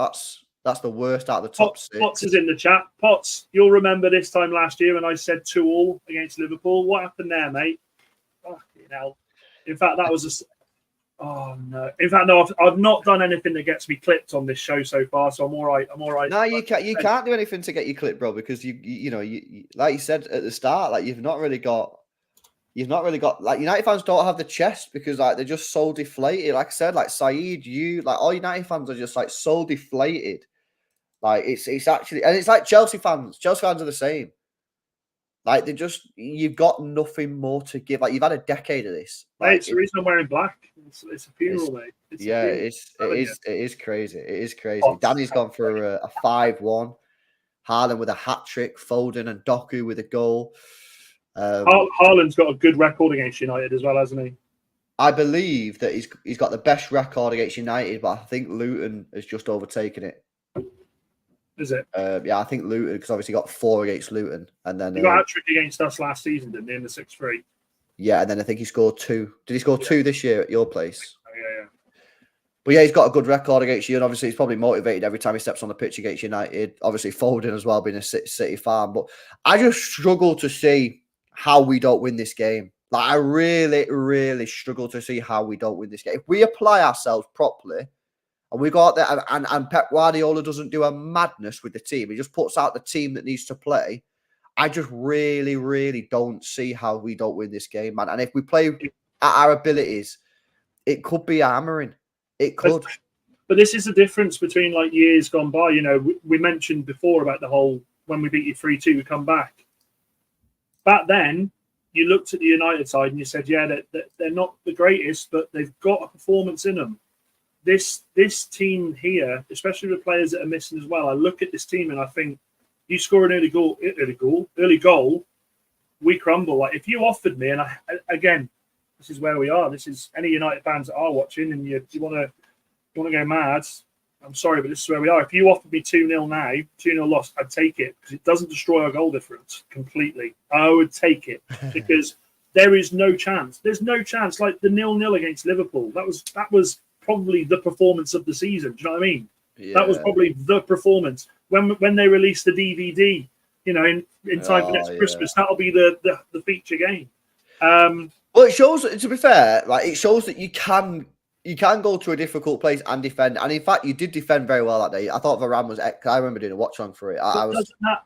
That's the worst out of the top 6. Potts is in the chat. Potts, you'll remember this time last year when I said 2-2 against Liverpool. What happened there, mate? Fucking hell. In fact, that was oh no! In fact, no. I've not done anything that gets me clipped on this show so far, so I'm all right. I'm all right. No, you can't. You can't do anything to get you clipped, bro, because you like you said at the start, like you've not really got like United fans don't have the chest because like they're just so deflated. Like I said, like Saeed, like all United fans are just like so deflated. Like it's actually, and it's like Chelsea fans. Chelsea fans are the same. Like you've got nothing more to give. Like you've had a decade of this. Like, it's the reason I'm wearing black. It's a funeral, mate. It is crazy. It is crazy. Danny's gone for a 5-1. Haaland with a hat trick. Foden and Doku with a goal. Haaland's got a good record against United as well, hasn't he? I believe that he's got the best record against United, but I think Luton has just overtaken it. Is it? Yeah, I think Luton, because obviously got 4 against Luton, and then he got a hat trick against us last season, didn't he, in the 6-3? Yeah, and then I think he scored 2. Did he score 2 this year at your place? Oh, yeah. But yeah, he's got a good record against you, and obviously he's probably motivated every time he steps on the pitch against United. Obviously Foden as well, being a City fan. But I just struggle to see how we don't win this game. Like I really, really struggle to see how we don't win this game. If we apply ourselves properly, and we go out there, and Pep Guardiola doesn't do a madness with the team. He just puts out the team that needs to play. I just really, really don't see how we don't win this game, man. And if we play at our abilities, it could be hammering. It could. But this is the difference between like years gone by. You know, we mentioned before about the whole when we beat you 3-2, we come back. Back then, you looked at the United side and you said, yeah, they're not the greatest, but they've got a performance in them. This team here, especially the players that are missing as well, I look at this team and I think you score an early goal, we crumble. Like if you offered me, and again, this is where we are. This is any United fans that are watching, and you want to go mad. I'm sorry, but this is where we are. If you offered me 2-0 now, 2-0 loss, I'd take it because it doesn't destroy our goal difference completely. I would take it because there is no chance. There's no chance. Like the 0-0 against Liverpool, that was probably the performance of the season. Do you know what I mean? Yeah. That was probably the performance. When they release the DVD, you know, in time for next Christmas, that'll be the feature game. Well, it shows. To be fair, like it shows that you can go to a difficult place and defend. And in fact, you did defend very well that day. I thought Varane was. I remember doing a watch on for it.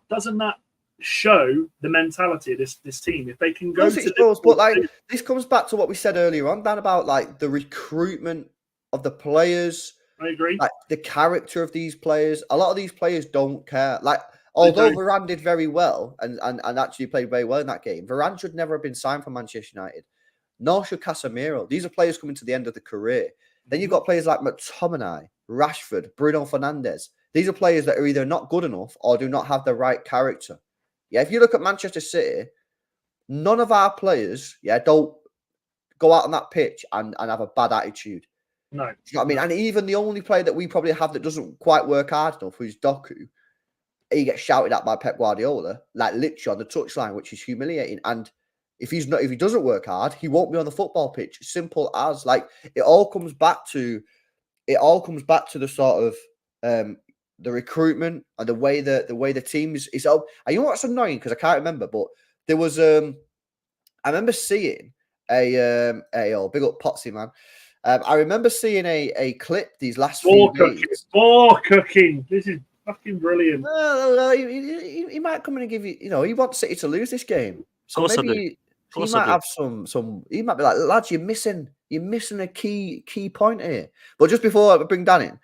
Doesn't that show the mentality of this team? If they can go to but like this comes back to what we said earlier on, Dan, about like the recruitment of the players. I agree. Like the character of these players. A lot of these players don't care. Like although Varane did very well and actually played very well in that game, Varane should never have been signed for Manchester United. Nor should Casemiro. These are players coming to the end of the career. Then you've got players like McTominay, Rashford, Bruno Fernandes. These are players that are either not good enough or do not have the right character. Yeah, if you look at Manchester City, none of our players, don't go out on that pitch and have a bad attitude. No. You know what I mean? And even the only player that we probably have that doesn't quite work hard enough, who's Doku, he gets shouted at by Pep Guardiola, like literally on the touchline, which is humiliating. And if he doesn't work hard, he won't be on the football pitch. Simple as. Like it all comes back to the sort of the recruitment and the way the team is. And you know what's annoying, because I can't remember, but there was I remember seeing a big up Potsy, man. I remember seeing a clip these last few days. Cooking. This is fucking brilliant. He might come in and give you. You know, he wants City to lose this game. So maybe he might have some. He might be like, lads, you're missing a key point here. But just before I bring Dan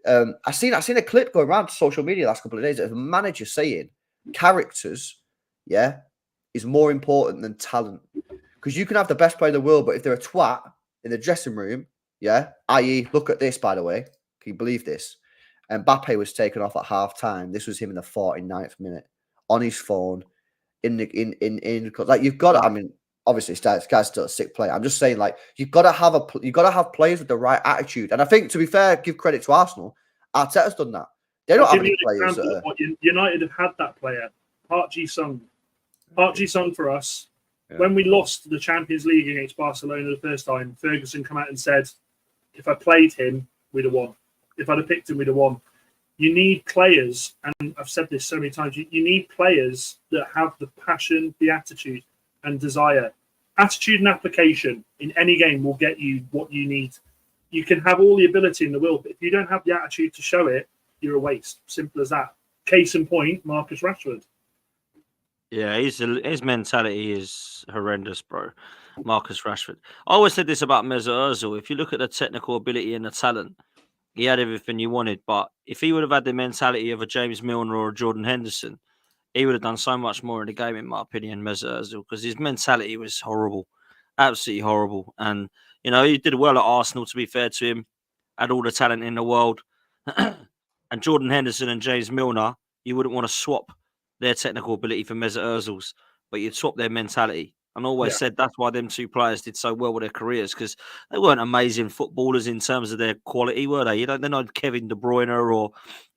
in, I seen a clip going around social media the last couple of days of a manager saying characters, is more important than talent. Because you can have the best player in the world, but if they're a twat in the dressing room, i.e., look at this, by the way. Can you believe this? Mbappe was taken off at half time. This was him in the 49th minute on his phone. Like you've got to, I mean, obviously this guy's still a sick player. I'm just saying, like, you've got to have players with the right attitude. And I think, to be fair, give credit to Arsenal. Arteta's done that. They don't have any players. United have had that player, Park Ji-sung. Park Ji-sung for us. Yeah. When we lost the Champions League against Barcelona the first time, Ferguson came out and said, if I played him, we'd have won. If I'd have picked him, we'd have won. You need players, and I've said this so many times, you need players that have the passion, the attitude, and desire. Attitude and application in any game will get you what you need. You can have all the ability in the world, but if you don't have the attitude to show it, you're a waste. Simple as that. Case in point, Marcus Rashford. Yeah, his mentality is horrendous, bro. Marcus Rashford. I always said this about Mesut Ozil. If you look at the technical ability and the talent, he had everything you wanted. But if he would have had the mentality of a James Milner or a Jordan Henderson, he would have done so much more in the game, in my opinion, Mesut Ozil, because his mentality was horrible, absolutely horrible. And, you know, he did well at Arsenal, to be fair to him, had all the talent in the world. And Jordan Henderson and James Milner, you wouldn't want to swap their technical ability for Mesut Ozil's, but you'd swap their mentality. And I always said that's why them two players did so well with their careers, because they weren't amazing footballers in terms of their quality, were they? You know, they're not Kevin De Bruyne or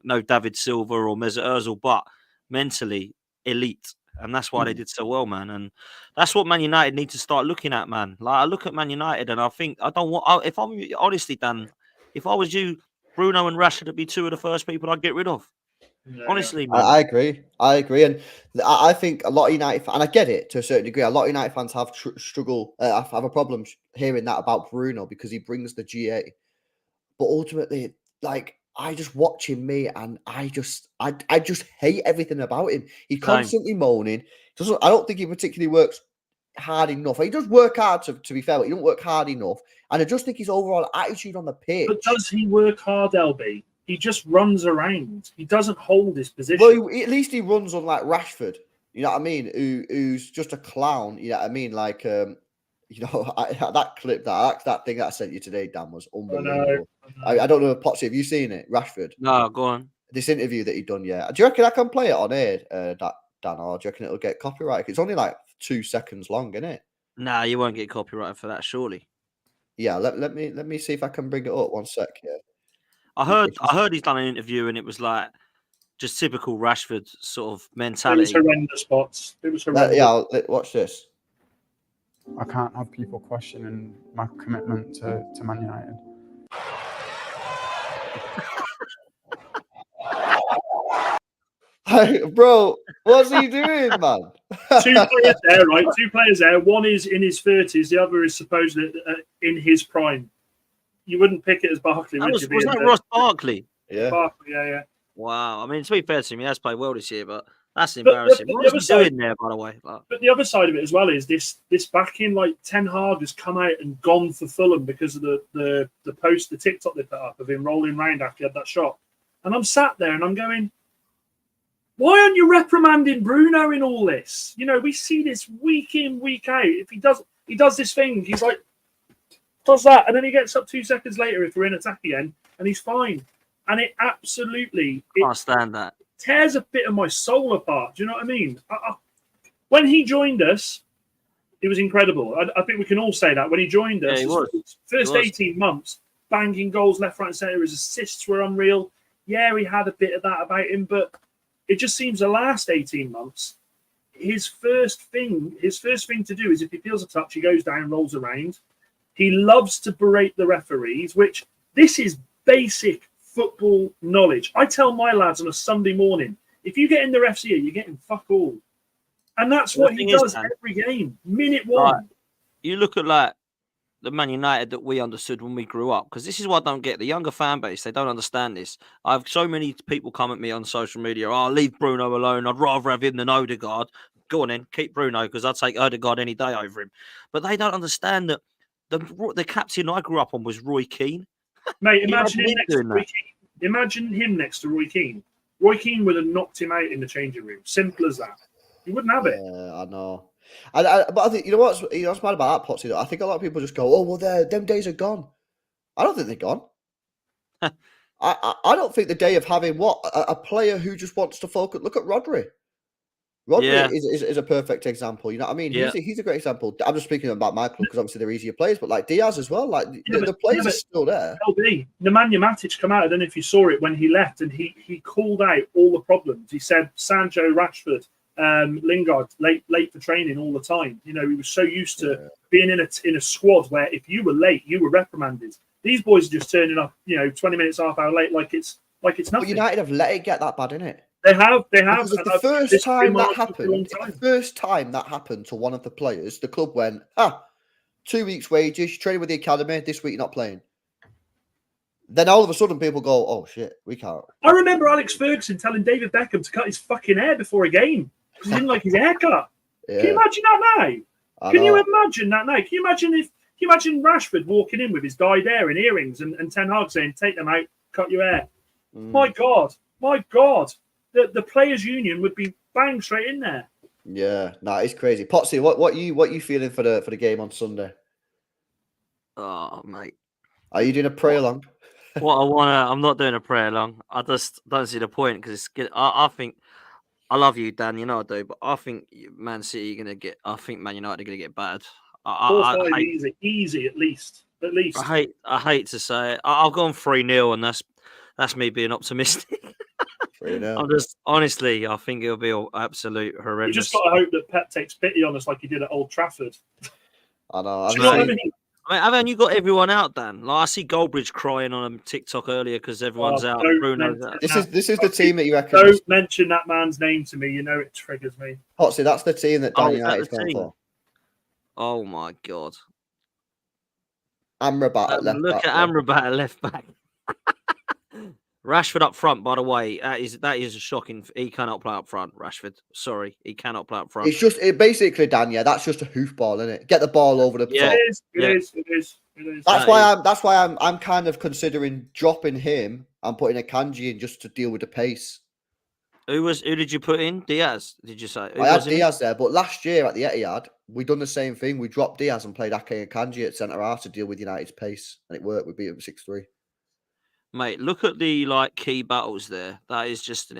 no David Silva or Mesut Ozil, but mentally elite. And that's why they did so well, man. And that's what Man United need to start looking at, man. Like, I look at Man United and I think, I don't want, if I'm honestly, Dan, if I was you, Bruno and Rashford would be two of the first people I'd get rid of. Yeah, Honestly, man. I agree. And I think a lot of United fans, and I get it to a certain degree, a lot of United fans have struggle, have a problem hearing that about Bruno because he brings the GA. But ultimately, like, I just watch him, mate, and I just hate everything about him. He's constantly moaning. I don't think he particularly works hard enough. He does work hard, to be fair, but he don't work hard enough. And I just think his overall attitude on the pitch. But does he work hard, LB? He just runs around. He doesn't hold his position. Well, at least he runs unlike Rashford. You know what I mean? Who's just a clown. You know what I mean? Like, you know, that clip, that thing that I sent you today, Dan, was unbelievable. I don't know, Potsy, have you seen it? Rashford? No, go on. This interview that he'd done, yeah. Do you reckon I can play it on air, Dan, or do you reckon it'll get copyright? It's only like 2 seconds long, isn't it? Nah, you won't get copyright for that, surely. Yeah, let me see if I can bring it up. 1 sec. Yeah. I heard he's done an interview and it was like just typical Rashford sort of mentality. It was horrendous spots. It was horrendous. Yeah, watch this. I can't have people questioning my commitment to Man United. Bro, what's he doing, man? Two players there, right? Two players there. One is in his 30s. The other is supposedly in his prime. You wouldn't pick it as Barkley, would you? Was that Ross Barkley? Yeah. Barkley, yeah. Wow. I mean, to be fair to him, he has played well this year, but that's embarrassing. What was he doing there, by the way? But the other side of it as well is this backing, like Ten Hag has come out and gone for Fulham because of the post, the TikTok they put up of him rolling around after he had that shot. And I'm sat there and I'm going, why aren't you reprimanding Bruno in all this? You know, we see this week in, week out. If he does this thing, he's like, does that, and then he gets up 2 seconds later if we're in attack again, and he's fine. And it absolutely can't stand that. Tears a bit of my soul apart. Do you know what I mean? When he joined us, it was incredible. I think we can all say that. When he joined us, his first 18 months, banging goals left, right, and centre. His assists were unreal. Yeah, he had a bit of that about him, but it just seems the last 18 months, his first thing to do is if he feels a touch, he goes down, rolls around. He loves to berate the referees, which this is basic football knowledge. I tell my lads on a Sunday morning, if you get in the ref's ear, you're getting fuck all. And that's what he does every game. Minute one. Right. You look at like the Man United that we understood when we grew up, because this is what I don't get. The younger fan base, they don't understand this. I have so many people come at me on social media, leave Bruno alone. I'd rather have him than Odegaard. Go on then, keep Bruno, because I'd take Odegaard any day over him. But they don't understand that the captain I grew up on was Roy Keane. Mate, imagine him next to Roy Keane. Imagine him next to Roy Keane. Roy Keane would have knocked him out in the changing room. Simple as that. He wouldn't have it. Yeah, I know. But I think what's bad about that, Potsy, though? I think a lot of people just go, "Oh, well, them days are gone." I don't think they're gone. I don't think the day of having a player who just wants to focus. Look at Rodri. Rodri is a perfect example. You know what I mean? Yeah. He's a great example. I'm just speaking about my club because obviously they're easier players, but like Diaz as well. Like the players are still there. LB, Nemanja Matic come out. I don't know if you saw it when he left, and he called out all the problems. He said Sancho, Rashford, Lingard late for training all the time. You know, he was so used to being in a squad where if you were late, you were reprimanded. These boys are just turning up, 20 minutes, half hour late, like it's like it's But nothing. United have let it get that bad, innit? They have. Because And the first this has time been my that argument for a long happened, time. the first time that happened to one of the players, the club went, 2 weeks' wages, you traded with the academy, this week you're not playing. Then all of a sudden people go, oh shit, we can't. I remember Alex Ferguson telling David Beckham to cut his fucking hair before a game because he didn't like his haircut. Yeah. Can you imagine that now? I Can you know. imagine that now? Can you imagine Rashford walking in with his dyed hair and earrings and Ten Hag saying, take them out, cut your hair? My God. The players' union would be bang straight in there. Yeah, it's crazy. Potsy, what you feeling for the game on Sunday? Oh, mate. Are you doing a pray along? I'm not doing a prayer along. I just don't see the point because it's good. I think I love you, Dan. You know I do, but I think Man City are gonna get. I think Man United are gonna get bad. 4-5 easy at least. I hate to say it. I'll go on 3-0, and that's me being optimistic. 3-0. I'm just honestly, I think it'll be absolute horrendous. You just got to hope that Pep takes pity on us like he did at Old Trafford. I know. Do you know what I mean? Haven't you got everyone out, Dan? Like I see Goldbridge crying on TikTok earlier because everyone's out. Bruno's out. This is the team that you reckon. Don't mention that man's name to me. You know it triggers me. Potsy, that's the team that Dan United's the going team? for. Oh my God! Amrabat at left Look back. at Amrabat at left back. Rashford up front, by the way, that is a shocking. He cannot play up front. Rashford, sorry, he cannot play up front. It's just basically, Dan. Yeah, that's just a hoofball, isn't it? Get the ball over the top. It is. That's why I'm kind of considering dropping him and putting a Kanji in just to deal with the pace. Who did you put in? Diaz? Did you say? I had Diaz there, but last year at the Etihad, we done the same thing. We dropped Diaz and played Ake and Kanji at centre half to deal with United's pace, and it worked. We beat them 6-3. Mate, look at the key battles there. That is just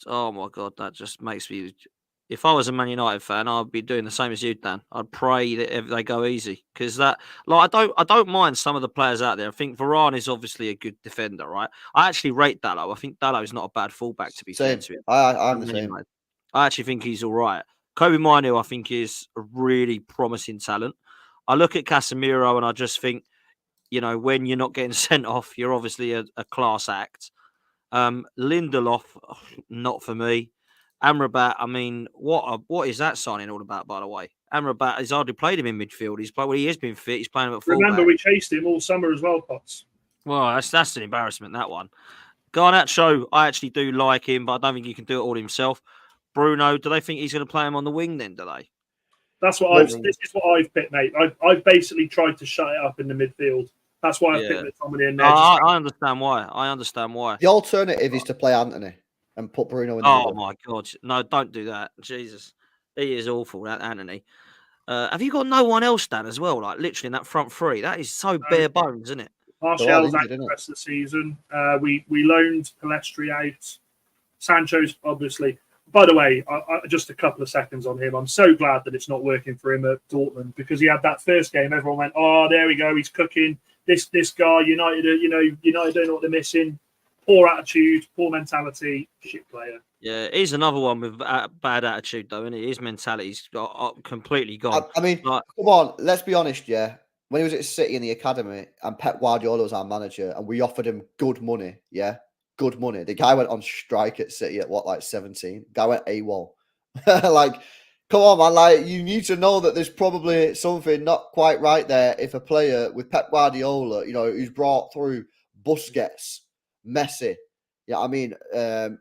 oh my God, that just makes me. If I was a Man United fan, I'd be doing the same as you, Dan. I'd pray that they go easy because I don't mind some of the players out there. I think Varane is obviously a good defender, right? I actually rate Dalot. I think Dalot is not a bad fullback to be fair to him. I'm the same. I actually think he's all right. Kobe Mainoo, I think, is a really promising talent. I look at Casemiro and I just think, when you're not getting sent off, you're obviously a class act. Lindelof, not for me. Amrabat, I mean, what is that signing all about, by the way? Amrabat has hardly played him in midfield. He has been fit. He's playing him at fullback. Remember, we chased him all summer as well, Potts. Well, that's an embarrassment, that one. Garnacho, I actually do like him, but I don't think he can do it all himself. Bruno, do they think he's going to play him on the wing then, do they? This is what I've picked, mate. I've basically tried to shut it up in the midfield. That's why I've picked McTominay in there. I understand why. The alternative is to play Anthony and put Bruno in the middle. Oh, my God. No, don't do that. Jesus. He is awful, that Anthony. Have you got no one else, Dan, as well? Like, literally in that front three? That is so bare bones, isn't it? Martial's out the rest of the season. We loaned Palestri out. Sancho's, obviously. By the way, just a couple of seconds on him. I'm so glad that it's not working for him at Dortmund because he had that first game. Everyone went, oh, there we go. He's cooking. This guy, United don't know what they're missing. Poor attitude, poor mentality, shit player. Yeah, he's another one with bad attitude, though, isn't he? His mentality's completely gone. I mean, come on, let's be honest, yeah. When he was at City in the academy and Pep Guardiola was our manager and we offered him good money, yeah, good money. The guy went on strike at City at 17? Guy went AWOL. Come on, man. Like, you need to know that there's probably something not quite right there if a player with Pep Guardiola, who's brought through Busquets, Messi,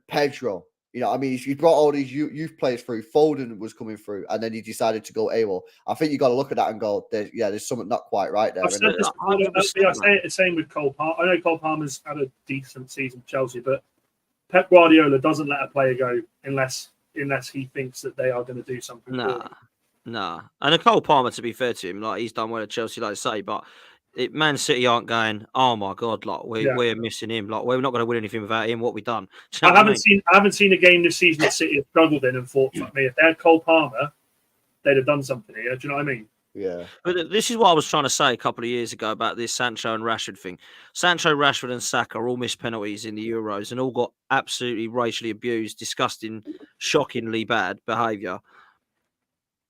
Pedro, he brought all these youth players through. Foden was coming through, and then he decided to go AWOL. I think you got to look at that and go, there's something not quite right there. I say it the same with Cole Palmer. I know Cole Palmer's had a decent season for Chelsea, but Pep Guardiola doesn't let a player go unless he thinks that they are going to do something. Nah. And Cole Palmer, to be fair to him, he's done well at Chelsea, like I say, but Man City aren't going, oh my God, we're missing him. We're not going to win anything without him. What we done? I haven't seen a game this season that City have struggled in and thought, fuck me, if they had Cole Palmer, they'd have done something here. Do you know what I mean? Yeah. But this is what I was trying to say a couple of years ago about this Sancho and Rashford thing. Sancho, Rashford and Saka all missed penalties in the Euros and all got absolutely racially abused, disgusting, shockingly bad behaviour.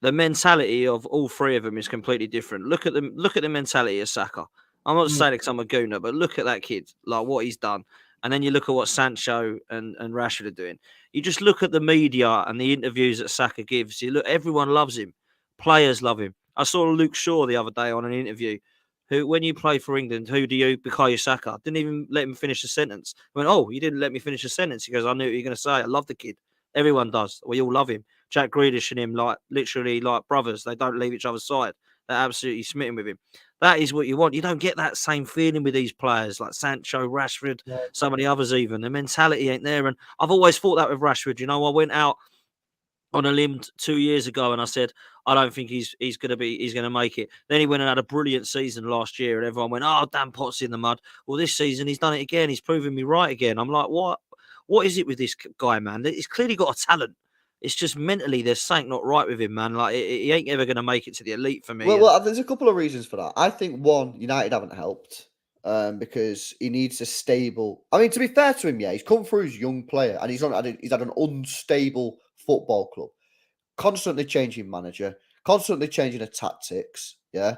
The mentality of all three of them is completely different. Look at the mentality of Saka. I'm not saying it because I'm a gooner, but look at that kid, like what he's done. And then you look at what Sancho and Rashford are doing. You just look at the media and the interviews that Saka gives. You look, everyone loves him. Players love him. I saw Luke Shaw the other day on an interview. Who, when you play for England, who do you Bukayo Saka? Didn't even let him finish a sentence. I went, oh, you didn't let me finish a sentence. He goes, I knew what you were going to say. I love the kid. Everyone does. We all love him. Jack Grealish and him, like literally like brothers. They don't leave each other's side. They're absolutely smitten with him. That is what you want. You don't get that same feeling with these players like Sancho, Rashford, some of the others even. The mentality ain't there. And I've always thought that with Rashford. You know, I went out on a limb 2 years ago and I said, I don't think he's going to make it. Then he went and had a brilliant season last year and everyone went, oh, Dan Potts in the mud. Well, this season he's done it again. He's proven me right again. I'm like, what is it with this guy, man? He's clearly got a talent. It's just mentally there's something not right with him, man. Like he ain't ever going to make it to the elite for me. Well, there's a couple of reasons for that. I think one, United haven't helped because he needs a stable. I mean, to be fair to him, yeah, he's come through as a young player and he's had an unstable football club, constantly changing manager, constantly changing the tactics. Yeah,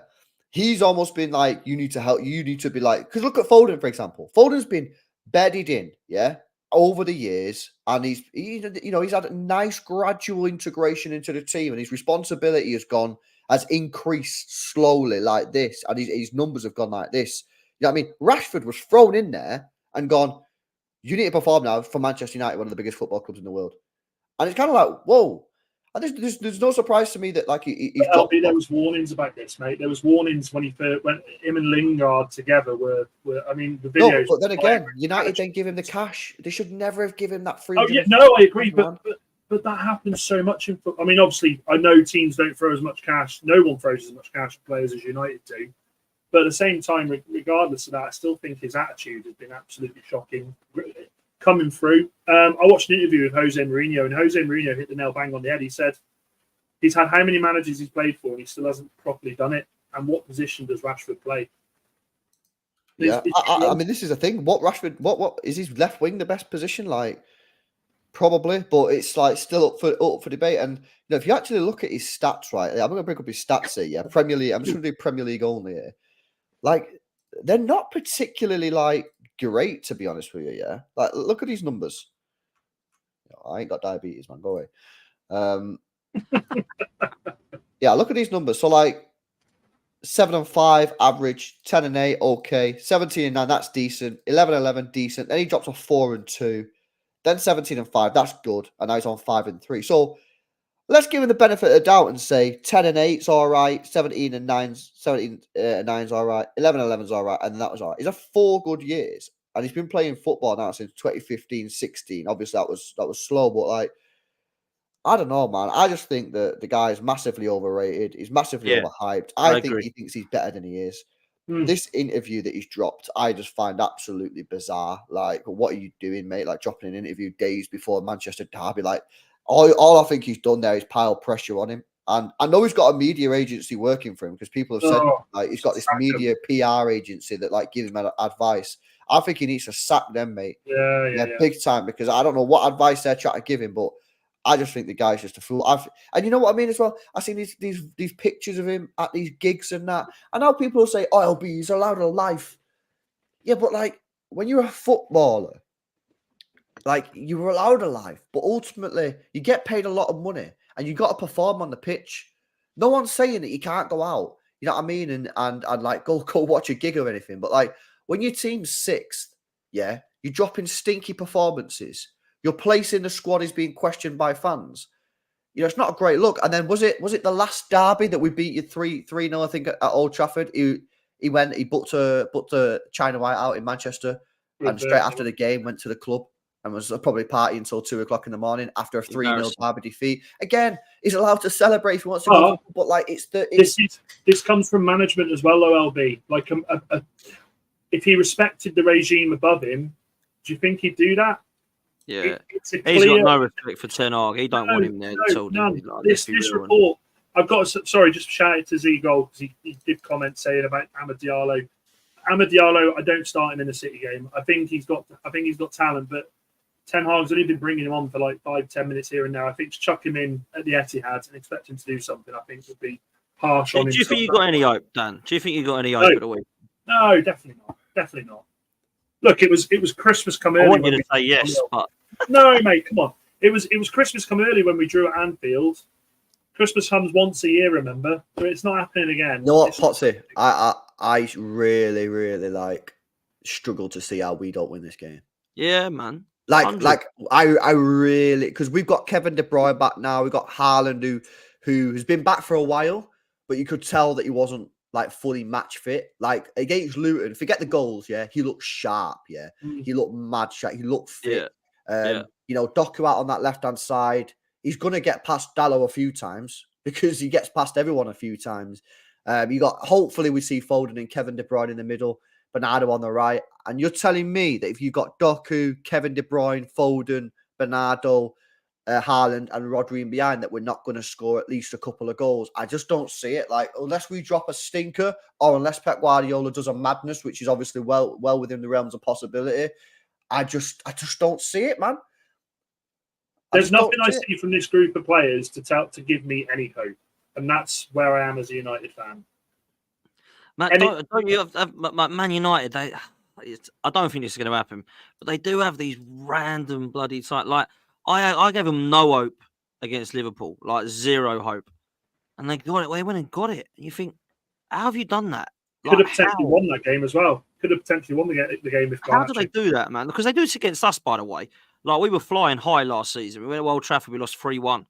he's almost been like, you need to help. You need to be like, because look at Foden, for example. Foden's been bedded in, yeah, over the years, and he's had a nice gradual integration into the team, and his responsibility has increased slowly like this, and his numbers have gone like this. You know what I mean? Rashford was thrown in there and gone, you need to perform now for Manchester United, one of the biggest football clubs in the world. And it's kind of like, whoa. And there's no surprise to me that like he's got. There was warnings about this, mate. There was warnings when him and Lingard together were. I mean, the videos. No, but then again, United didn't give him the cash. They should never have given him that free. Oh yeah, no, I agree, but that happens so much in football. I mean, obviously, I know teams don't throw as much cash. No one throws as much cash at players as United do. But at the same time, regardless of that, I still think his attitude has been absolutely shocking. Coming through. I watched an interview with Jose Mourinho, and Jose Mourinho hit the nail bang on the head. He said he's had how many managers he's played for, and he still hasn't properly done it. And what position does Rashford play? Yeah, I mean, this is the thing. What Rashford? What is his left wing the best position? Like, probably, but it's like still up for debate. And if you actually look at his stats, right? I'm going to bring up his stats here. Yeah, Premier League. I'm just going to do Premier League only here. Like, they're not particularly like great, to be honest with you. Yeah, like look at these numbers. I ain't got diabetes, man. Go away. Yeah, look at these numbers. So like 7-5 average, 10-8 okay, 17-9 that's decent, 11-11 decent. Then he drops off 4-2, then 17-5 that's good, and now he's on 5-3. So let's give him the benefit of the doubt and say 10-8's all right, 17-9's all right, 11-11's all right, and that was all right. He's had 4 good years, and he's been playing football now since 2015-16. Obviously, that was slow, but like, I don't know, man. I just think that the guy is massively overrated. He's massively overhyped. I think he thinks he's better than he is. This interview that he's dropped, I just find absolutely bizarre. Like, what are you doing, mate? Like, dropping an interview days before Manchester derby. Like, all I think he's done there is pile pressure on him. And I know he's got a media agency working for him because people have said like he's got this media PR agency that like gives him advice. I think he needs to sack them, mate. Yeah, big time, because I don't know what advice they're trying to give him, but I just think the guy's just a fool. And you know what I mean as well? I've seen these pictures of him at these gigs and that. I know people will say, oh, LB, he's allowed a life. Yeah, but like, when you're a footballer, like, you were allowed a life, but ultimately, you get paid a lot of money and you got to perform on the pitch. No one's saying that you can't go out, you know what I mean? And like, go watch a gig or anything. But like, when your team's 6th, yeah, you're dropping stinky performances. Your place in the squad is being questioned by fans. You know, it's not a great look. And then was it the last derby that we beat you 3-0, I think, at Old Trafford? He booked a China White out in Manchester, and straight after the game went to the club and was probably partying until 2:00 in the morning after a 3-0 derby defeat. Again, he's allowed to celebrate if he wants to go, but like this comes from management as well, OLB. Like, if he respected the regime above him, do you think he'd do that? Yeah, he's got no respect for Ten Hag. He don't want him there. This report, I've got to, sorry, just shout out to Z Gold because he did comment saying about Amad Diallo. Amad Diallo, I don't start him in the City game. I think he's got talent, but Ten Hag's only been bringing him on for like 5-10 minutes here and there. I think to chuck him in at the Etihad and expect him to do something, I think would be harsh on him. Do you think you got any hope, Dan? Do you think you got any hope at the week? No, definitely not. Definitely not. Look, it was Christmas come early. I want you when to say yes, but no, mate, come on. It was Christmas come early when we drew at Anfield. Christmas comes once a year, remember? So it's not happening again. You know what, Potsy? I really, really like struggle to see how we don't win this game. yeah, man. Like I really, because we've got Kevin De Bruyne back now. We've got Haaland who has been back for a while, but you could tell that he wasn't like fully match fit. Like against Luton, forget the goals, yeah. He looked sharp, yeah. He looked mad sharp. He looked fit. Yeah. You know, Doku out on that left-hand side. He's gonna get past Dallo a few times because he gets past everyone a few times. You got hopefully we see Foden and Kevin De Bruyne in the middle, Bernardo on the right. And you're telling me that if you've got Doku, Kevin De Bruyne, Foden, Bernardo, Haaland, and Rodri in behind, that we're not going to score at least a couple of goals. I just don't see it. Like, unless we drop a stinker or unless Pep Guardiola does a madness, which is obviously well within the realms of possibility, I just don't see it, man. There's nothing I see from this group of players to give me any hope. And that's where I am as a United fan. Man, don't you have Man United? I don't think this is going to happen, but they do have these random bloody like I gave them no hope against Liverpool, like zero hope, and they got it. They went and got it. You think, how have you done that? Could have potentially won that game as well. Could have potentially won the game if. How do they do that, man? Because they do this against us, by the way. Like we were flying high last season. We went to Old Trafford. We lost 3-1.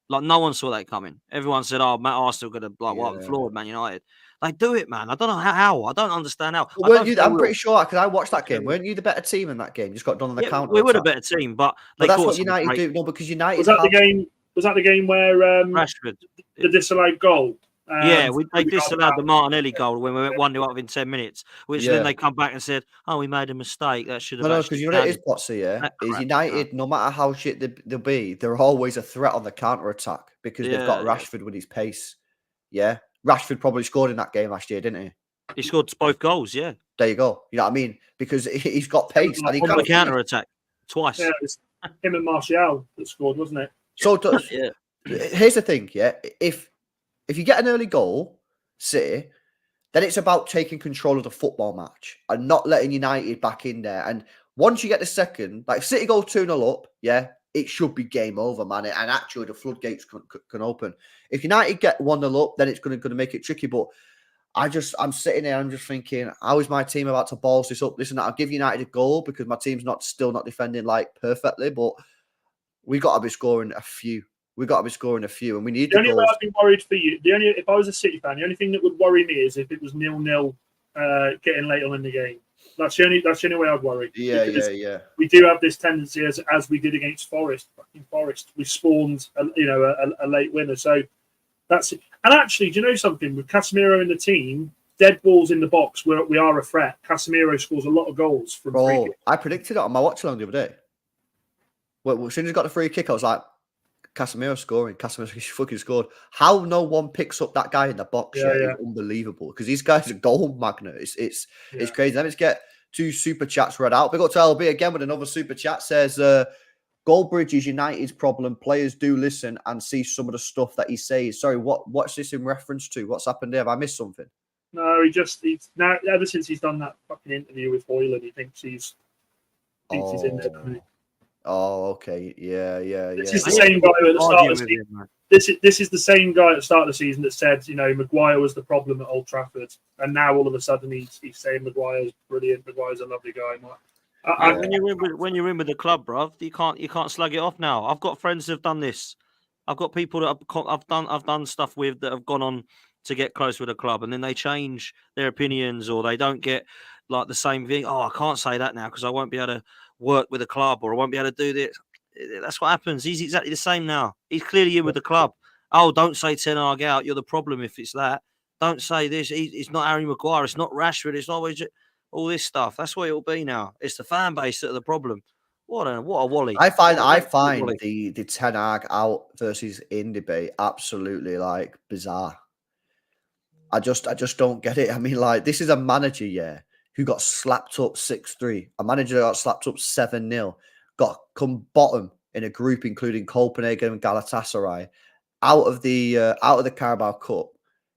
Like no one saw that coming. Everyone said, "Oh, Matt Arsenal going to wipe the floor with Man United." They do it, man. I don't know how. I don't understand how. I'm pretty sure because I watched that game. Weren't you the better team in that game? Just got done on the counter. We were the better team, but that's what United do. No, because United was that the game. Was that the game where Rashford the disallowed goal? They disallowed the Martinelli goal when we went 1-0 up in 10 minutes, which then they come back and said, "Oh, we made a mistake. That should have." No, because you know what it is, Potsy, yeah? Is United, no matter how shit they'll be, they're always a threat on the counter-attack because they've got Rashford with his pace. Yeah? Rashford probably scored in that game last year, didn't he? He scored both goals, yeah. There you go. You know what I mean? Because he's got pace. And he on the counter-attack, twice. Yeah, it was him and Martial that scored, wasn't it? So, here's the thing, yeah? If you get an early goal, City, then it's about taking control of the football match and not letting United back in there. And once you get the second, like if City go 2-0 up, yeah, it should be game over, man. And actually, the floodgates can open. If United get 1-0 up, then it's going to make it tricky. But I'm sitting there, I'm just thinking, how is my team about to balls this up? Listen, I'll give United a goal because my team's still not defending like perfectly, but we got to be scoring a few. We got to be scoring a few, and we need. The only way I'd be worried for you, if I was a City fan, the only thing that would worry me is if it was 0-0 getting late on in the game. That's the only way I'd worry. Yeah. We do have this tendency, as we did against Forest. Fucking Forest, we spawned a late winner. So that's it. And actually, do you know something? With Casemiro in the team, dead balls in the box, we are a threat. Casemiro scores a lot of goals from free kick. I predicted it on my watch along the other day. Well, as soon as he got the free kick, I was like, Casemiro scoring. Casemiro fucking scored. How no one picks up that guy in the box is unbelievable. Because these guys are goal magnet. It's crazy. Let's get 2 super chats read out. Big up to LB again with another super chat. Says Goldbridge is United's problem. Players do listen and see some of the stuff that he says. Sorry, what's this in reference to? What's happened there? Have I missed something? No, he's now ever since he's done that fucking interview with Hoyland, he thinks he's in there. Oh, okay. Yeah. This is the same guy at the start of the season. This is the same guy at the start of the season that said, Maguire was the problem at Old Trafford, and now all of a sudden he's saying Maguire's brilliant. Maguire's a lovely guy. When you're in with the club, bruv, you can't slug it off now. I've got friends who've done this. I've got people that I've done stuff with that have gone on to get close with a club, and then they change their opinions or they don't get like the same thing. Oh, I can't say that now because I won't be able to work with a club or I won't be able to do this. That's what happens. He's exactly the same now. He's clearly in with the club. Oh, don't say Ten Hag out. You're the problem if it's that. Don't say this. It's not Harry Maguire. It's not Rashford. It's not all this stuff. That's what it'll be now. It's the fan base that are the problem. What a wally. I find the Ten Hag out versus in debate absolutely like bizarre. I just don't get it. I mean, like, this is a manager, who got slapped up 6-3. A manager that got slapped up 7-0. Got come bottom in a group including Copenhagen and Galatasaray, out of the Carabao Cup.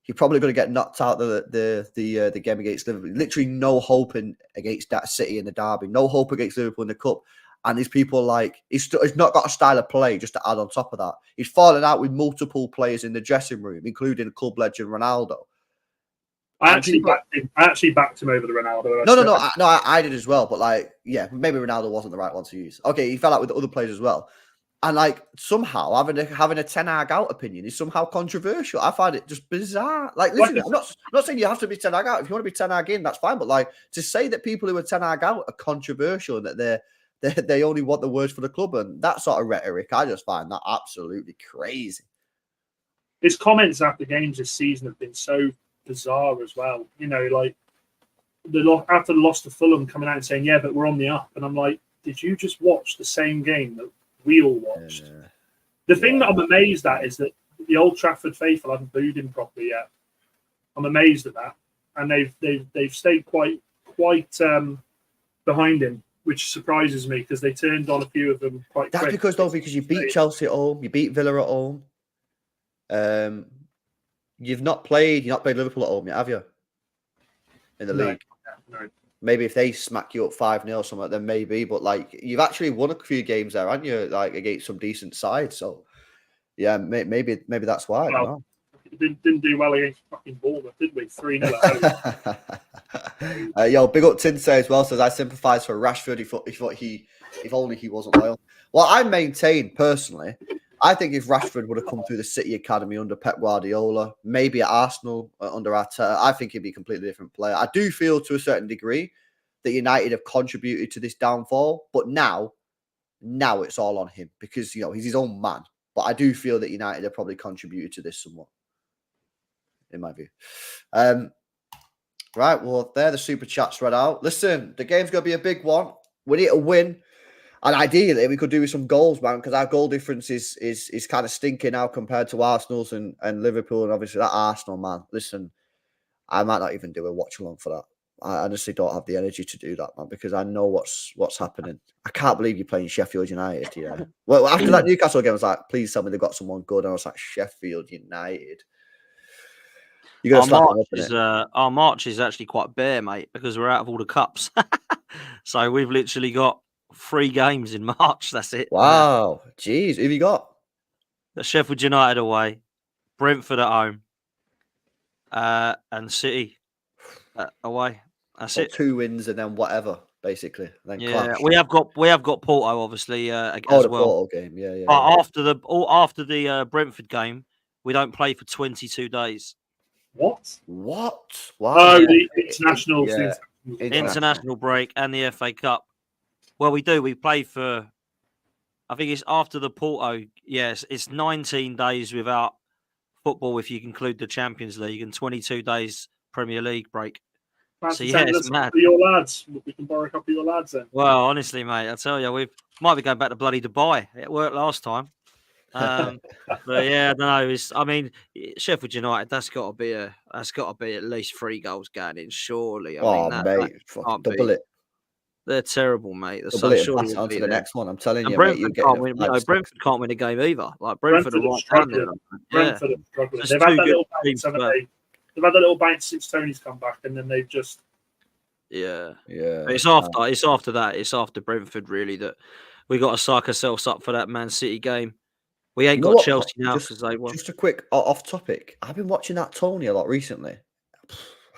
you're probably going to get knocked out the game against Liverpool. Literally no hope against that City in the derby. No hope against Liverpool in the cup. And these people like he's not got a style of play. Just to add on top of that, he's fallen out with multiple players in the dressing room, including club legend Ronaldo. I actually backed him over the Ronaldo. No, I did as well. But like, yeah, maybe Ronaldo wasn't the right one to use. Okay, he fell out with the other players as well. And like somehow having a Ten Hag out opinion is somehow controversial. I find it just bizarre. Like, listen, I'm not saying you have to be Ten Hag out. If you want to be Ten Hag in, that's fine. But like to say that people who are Ten Hag out are controversial and that they only want the words for the club and that sort of rhetoric, I just find that absolutely crazy. His comments after games this season have been so bizarre as well. You know, like after the loss to Fulham, coming out and saying, "Yeah, but we're on the up," and I'm like, did you just watch the same game that we all watched? The thing that I'm amazed at is that the Old Trafford faithful haven't booed him properly yet. I'm amazed at that, and they've stayed quite behind him, which surprises me because they turned on a few of them quite quick. That's because you beat Chelsea at home, you beat Villa at home. You've not played Liverpool at home yet, have you? In the league. No. Maybe if they smack you up 5-0 or something, then maybe. But like you've actually won a few games there, haven't you? Like against some decent sides. So yeah, maybe that's why. Well, didn't do well against fucking Bournemouth, did we? 3-0 at home. Yo, big up Tinsay as well. Says I sympathise for Rashford. If only he wasn't loyal. Well, I maintain personally. I think if Rashford would have come through the City Academy under Pep Guardiola, maybe at Arsenal under Arteta, I think he'd be a completely different player. I do feel to a certain degree that United have contributed to this downfall, but now it's all on him because, he's his own man. But I do feel that United have probably contributed to this somewhat, in my view. Right, well, there the super chats read out. Listen, the game's going to be a big one. We need to win. And ideally, we could do with some goals, man, because our goal difference is kind of stinking now compared to Arsenal's and Liverpool. And obviously, that Arsenal, man, listen, I might not even do a watch-along for that. I honestly don't have the energy to do that, man, because I know what's happening. I can't believe you're playing Sheffield United, yeah. Well, after that Newcastle game, I was like, please tell me they've got someone good. And I was like, Sheffield United. You're gonna our March is actually quite bare, mate, because we're out of all the cups. So we've literally got 3 games in March. That's it. Wow. Jeez. Who have you got? The Sheffield United away, Brentford at home, and City away. That's it. 2 wins and then whatever, basically. Then clash. we have got Porto, obviously, as the well. Porto game. Yeah. But after the Brentford game, we don't play for 22 days. What? Wow. Oh, the international international break and the FA Cup. Well, we do. We play for, I think it's after the Porto. Yes, it's 19 days without football if you include the Champions League and 22 days Premier League break. So yeah, it's mad. Your lads, we can borrow a couple of your lads then. Well, honestly, mate, I tell you, we might be going back to bloody Dubai. It worked last time. But yeah, no, Sheffield United. That's got to be at least 3 goals going in. Surely, mate, double it. They're terrible, mate. Double it and pass it on to the next one. I'm telling you, Brentford can't win a game either. Like Brentford are struggling. Brentford are struggling. They've had that little bounce since Tony's come back, and then they've just yeah. It's after that. It's after Brentford really that we got to psych ourselves up for that Man City game. We ain't got Chelsea now because they won. Just a quick off topic. I've been watching that Tony a lot recently.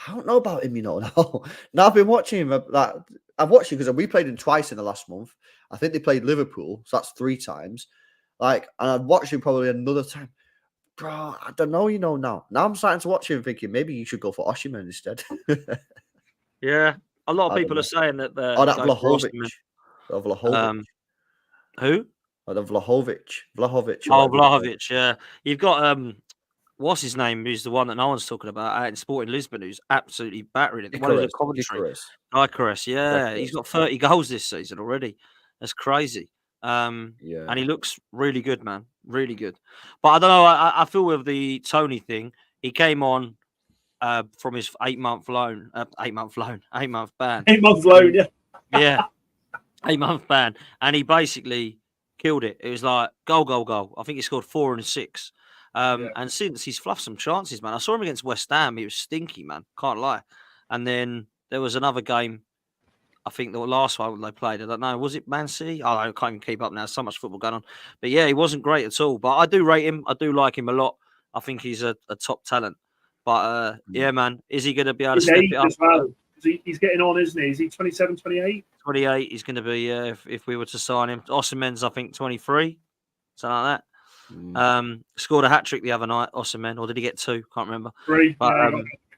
I don't know about him, No, I've been watching him. I've watched him because we played him twice in the last month. I think they played Liverpool, so that's 3 times. And I've watched him probably another time. Bro, I don't know, now. Now I'm starting to watch him thinking maybe you should go for Osimhen instead. Yeah. A lot of people are saying that that Vlahovic. Who? The Vlahovic. Vlahovic, yeah. You've got what's his name? Who's the one that no one's talking about out in Sporting Lisbon? Who's absolutely battering it. The one who's a commentary. Icarus, yeah. He's got 30 goals this season already. That's crazy. And he looks really good, man. Really good. But I don't know. I feel with the Tony thing, he came on from his 8-month loan. 8-month ban. 8-month loan, yeah. Yeah. 8-month ban. And he basically killed it. It was like goal. I think he scored 4 and 6. And since he's fluffed some chances, man. I saw him against West Ham. He was stinky, man. Can't lie. And then there was another game. I think the last one they played, I don't know, was it Man City? Oh, I can't even keep up now. So much football going on. But yeah, he wasn't great at all. But I do rate him. I do like him a lot. I think he's a top talent. But yeah, man, is he going to be able to step it up? As well. He's getting on, isn't he? Is he 27, 28? 28. He's going to be, if we were to sign him. Osimhen's, I think, 23. Something like that. Scored a hat trick the other night, Osimhen, or did he get 2? Can't remember. 3. But,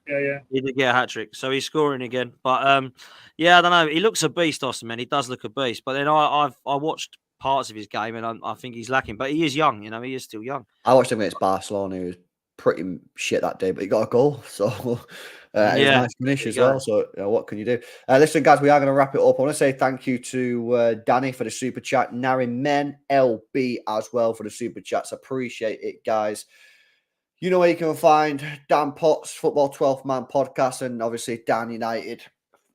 yeah. He did get a hat trick, so he's scoring again. But yeah, I don't know. He looks a beast, Osimhen. He does look a beast. But then I watched parts of his game, and I think he's lacking. But he is young, you know. He is still young. I watched him against Barcelona. He was pretty shit that day, but he got a goal. So it was a nice finish as well. So what can you do? Listen, guys, we are going to wrap it up. I want to say thank you to Danny for the super chat, Narimen LB as well for the super chats. Appreciate it, guys. You know where you can find Dan Potts, Football 12th Man Podcast, and obviously Dan United,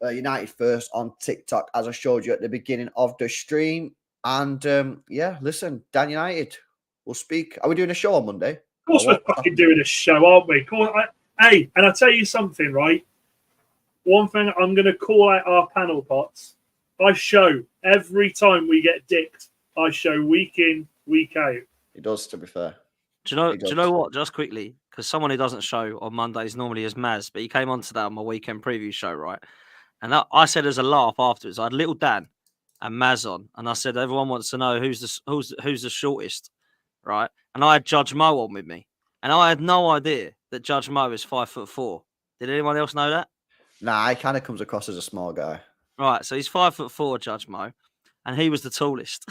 United First on TikTok, as I showed you at the beginning of the stream. And yeah, listen, Dan United, we'll speak. Are we doing a show on Monday? Of course we're fucking doing a show, aren't we? Hey, and I'll tell you something, right? One thing I'm going to call out our panel, Pots. I show every time we get dicked. I show week in, week out. It does, to be fair. Do you know what? Just quickly, because someone who doesn't show on Mondays normally is Maz, but he came on to that on my weekend preview show, right? And I said as a laugh afterwards, I had little Dan and Maz on, and I said everyone wants to know who's the shortest, right? And I had Judge Mo on with me, and I had no idea that Judge Mo is 5'4". Did anyone else know that? Nah, he kind of comes across as a small guy. Right, so he's 5'4", Judge Mo, and he was the tallest.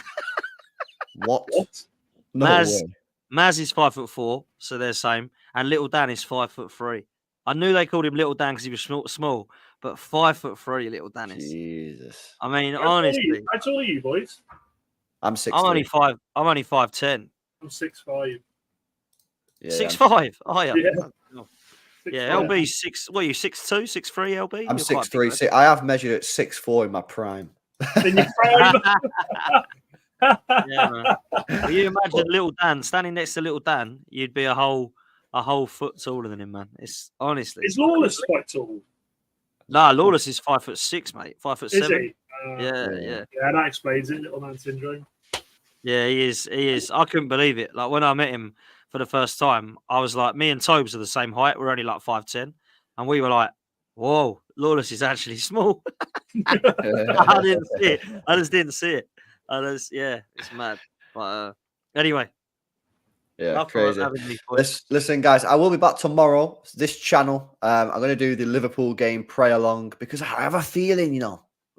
What? No Maz, way. Maz is 5'4", so they're the same, and Little Dan is 5'3". I knew they called him Little Dan because he was small, but 5'3", Little Dan is. Jesus. I mean, How honestly, how tall are you, boys? I'm 6'3". I'm only 5'10". I'm 6'5". Yeah, 6'5". Oh yeah. Yeah. Yeah, LB 6. What are you? 6'2", 6'3", LB? I'm You're quite 6'3". big, I have measured at 6'4" in my prime. In your prime. yeah, man. Well, you imagine Little Dan standing next to Little Dan, you'd be a whole foot taller than him, man. It's honestly. Is Lawless quite tall? Nah, Lawless is 5'6", mate. 5'7". Is he? Yeah. Yeah, that explains it. Little man syndrome. Yeah, he is. I couldn't believe it. Like when I met him for the first time, I was like, me and Tobes are the same height. We're only like 5'10", and we were like, "Whoa, Lawless is actually small." I didn't see it. I just didn't see it. It's mad. But anyway, Yeah, crazy. Me, listen, guys, I will be back tomorrow. This channel, I'm going to do the Liverpool game pray along because I have a feeling,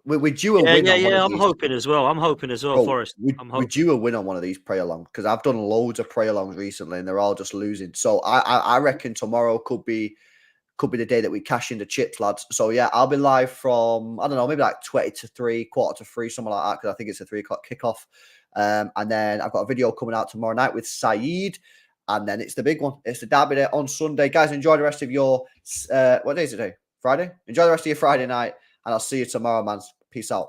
we're due a win. Yeah. I'm hoping as well. Bro, Forrest. We're due a win on one of these pray alongs because I've done loads of pray alongs recently and they're all just losing. So I reckon tomorrow could be the day that we cash in the chips, lads. So yeah, I'll be live from, I don't know, maybe like 20 to 3, quarter to 3, something like that, because I think it's a 3 o'clock kickoff. And then I've got a video coming out tomorrow night with Saeed. And then it's the big one. It's the derby day on Sunday. Guys, enjoy the rest of your, what day is it today? Friday? Enjoy the rest of your Friday night. And I'll see you tomorrow, man. Peace out.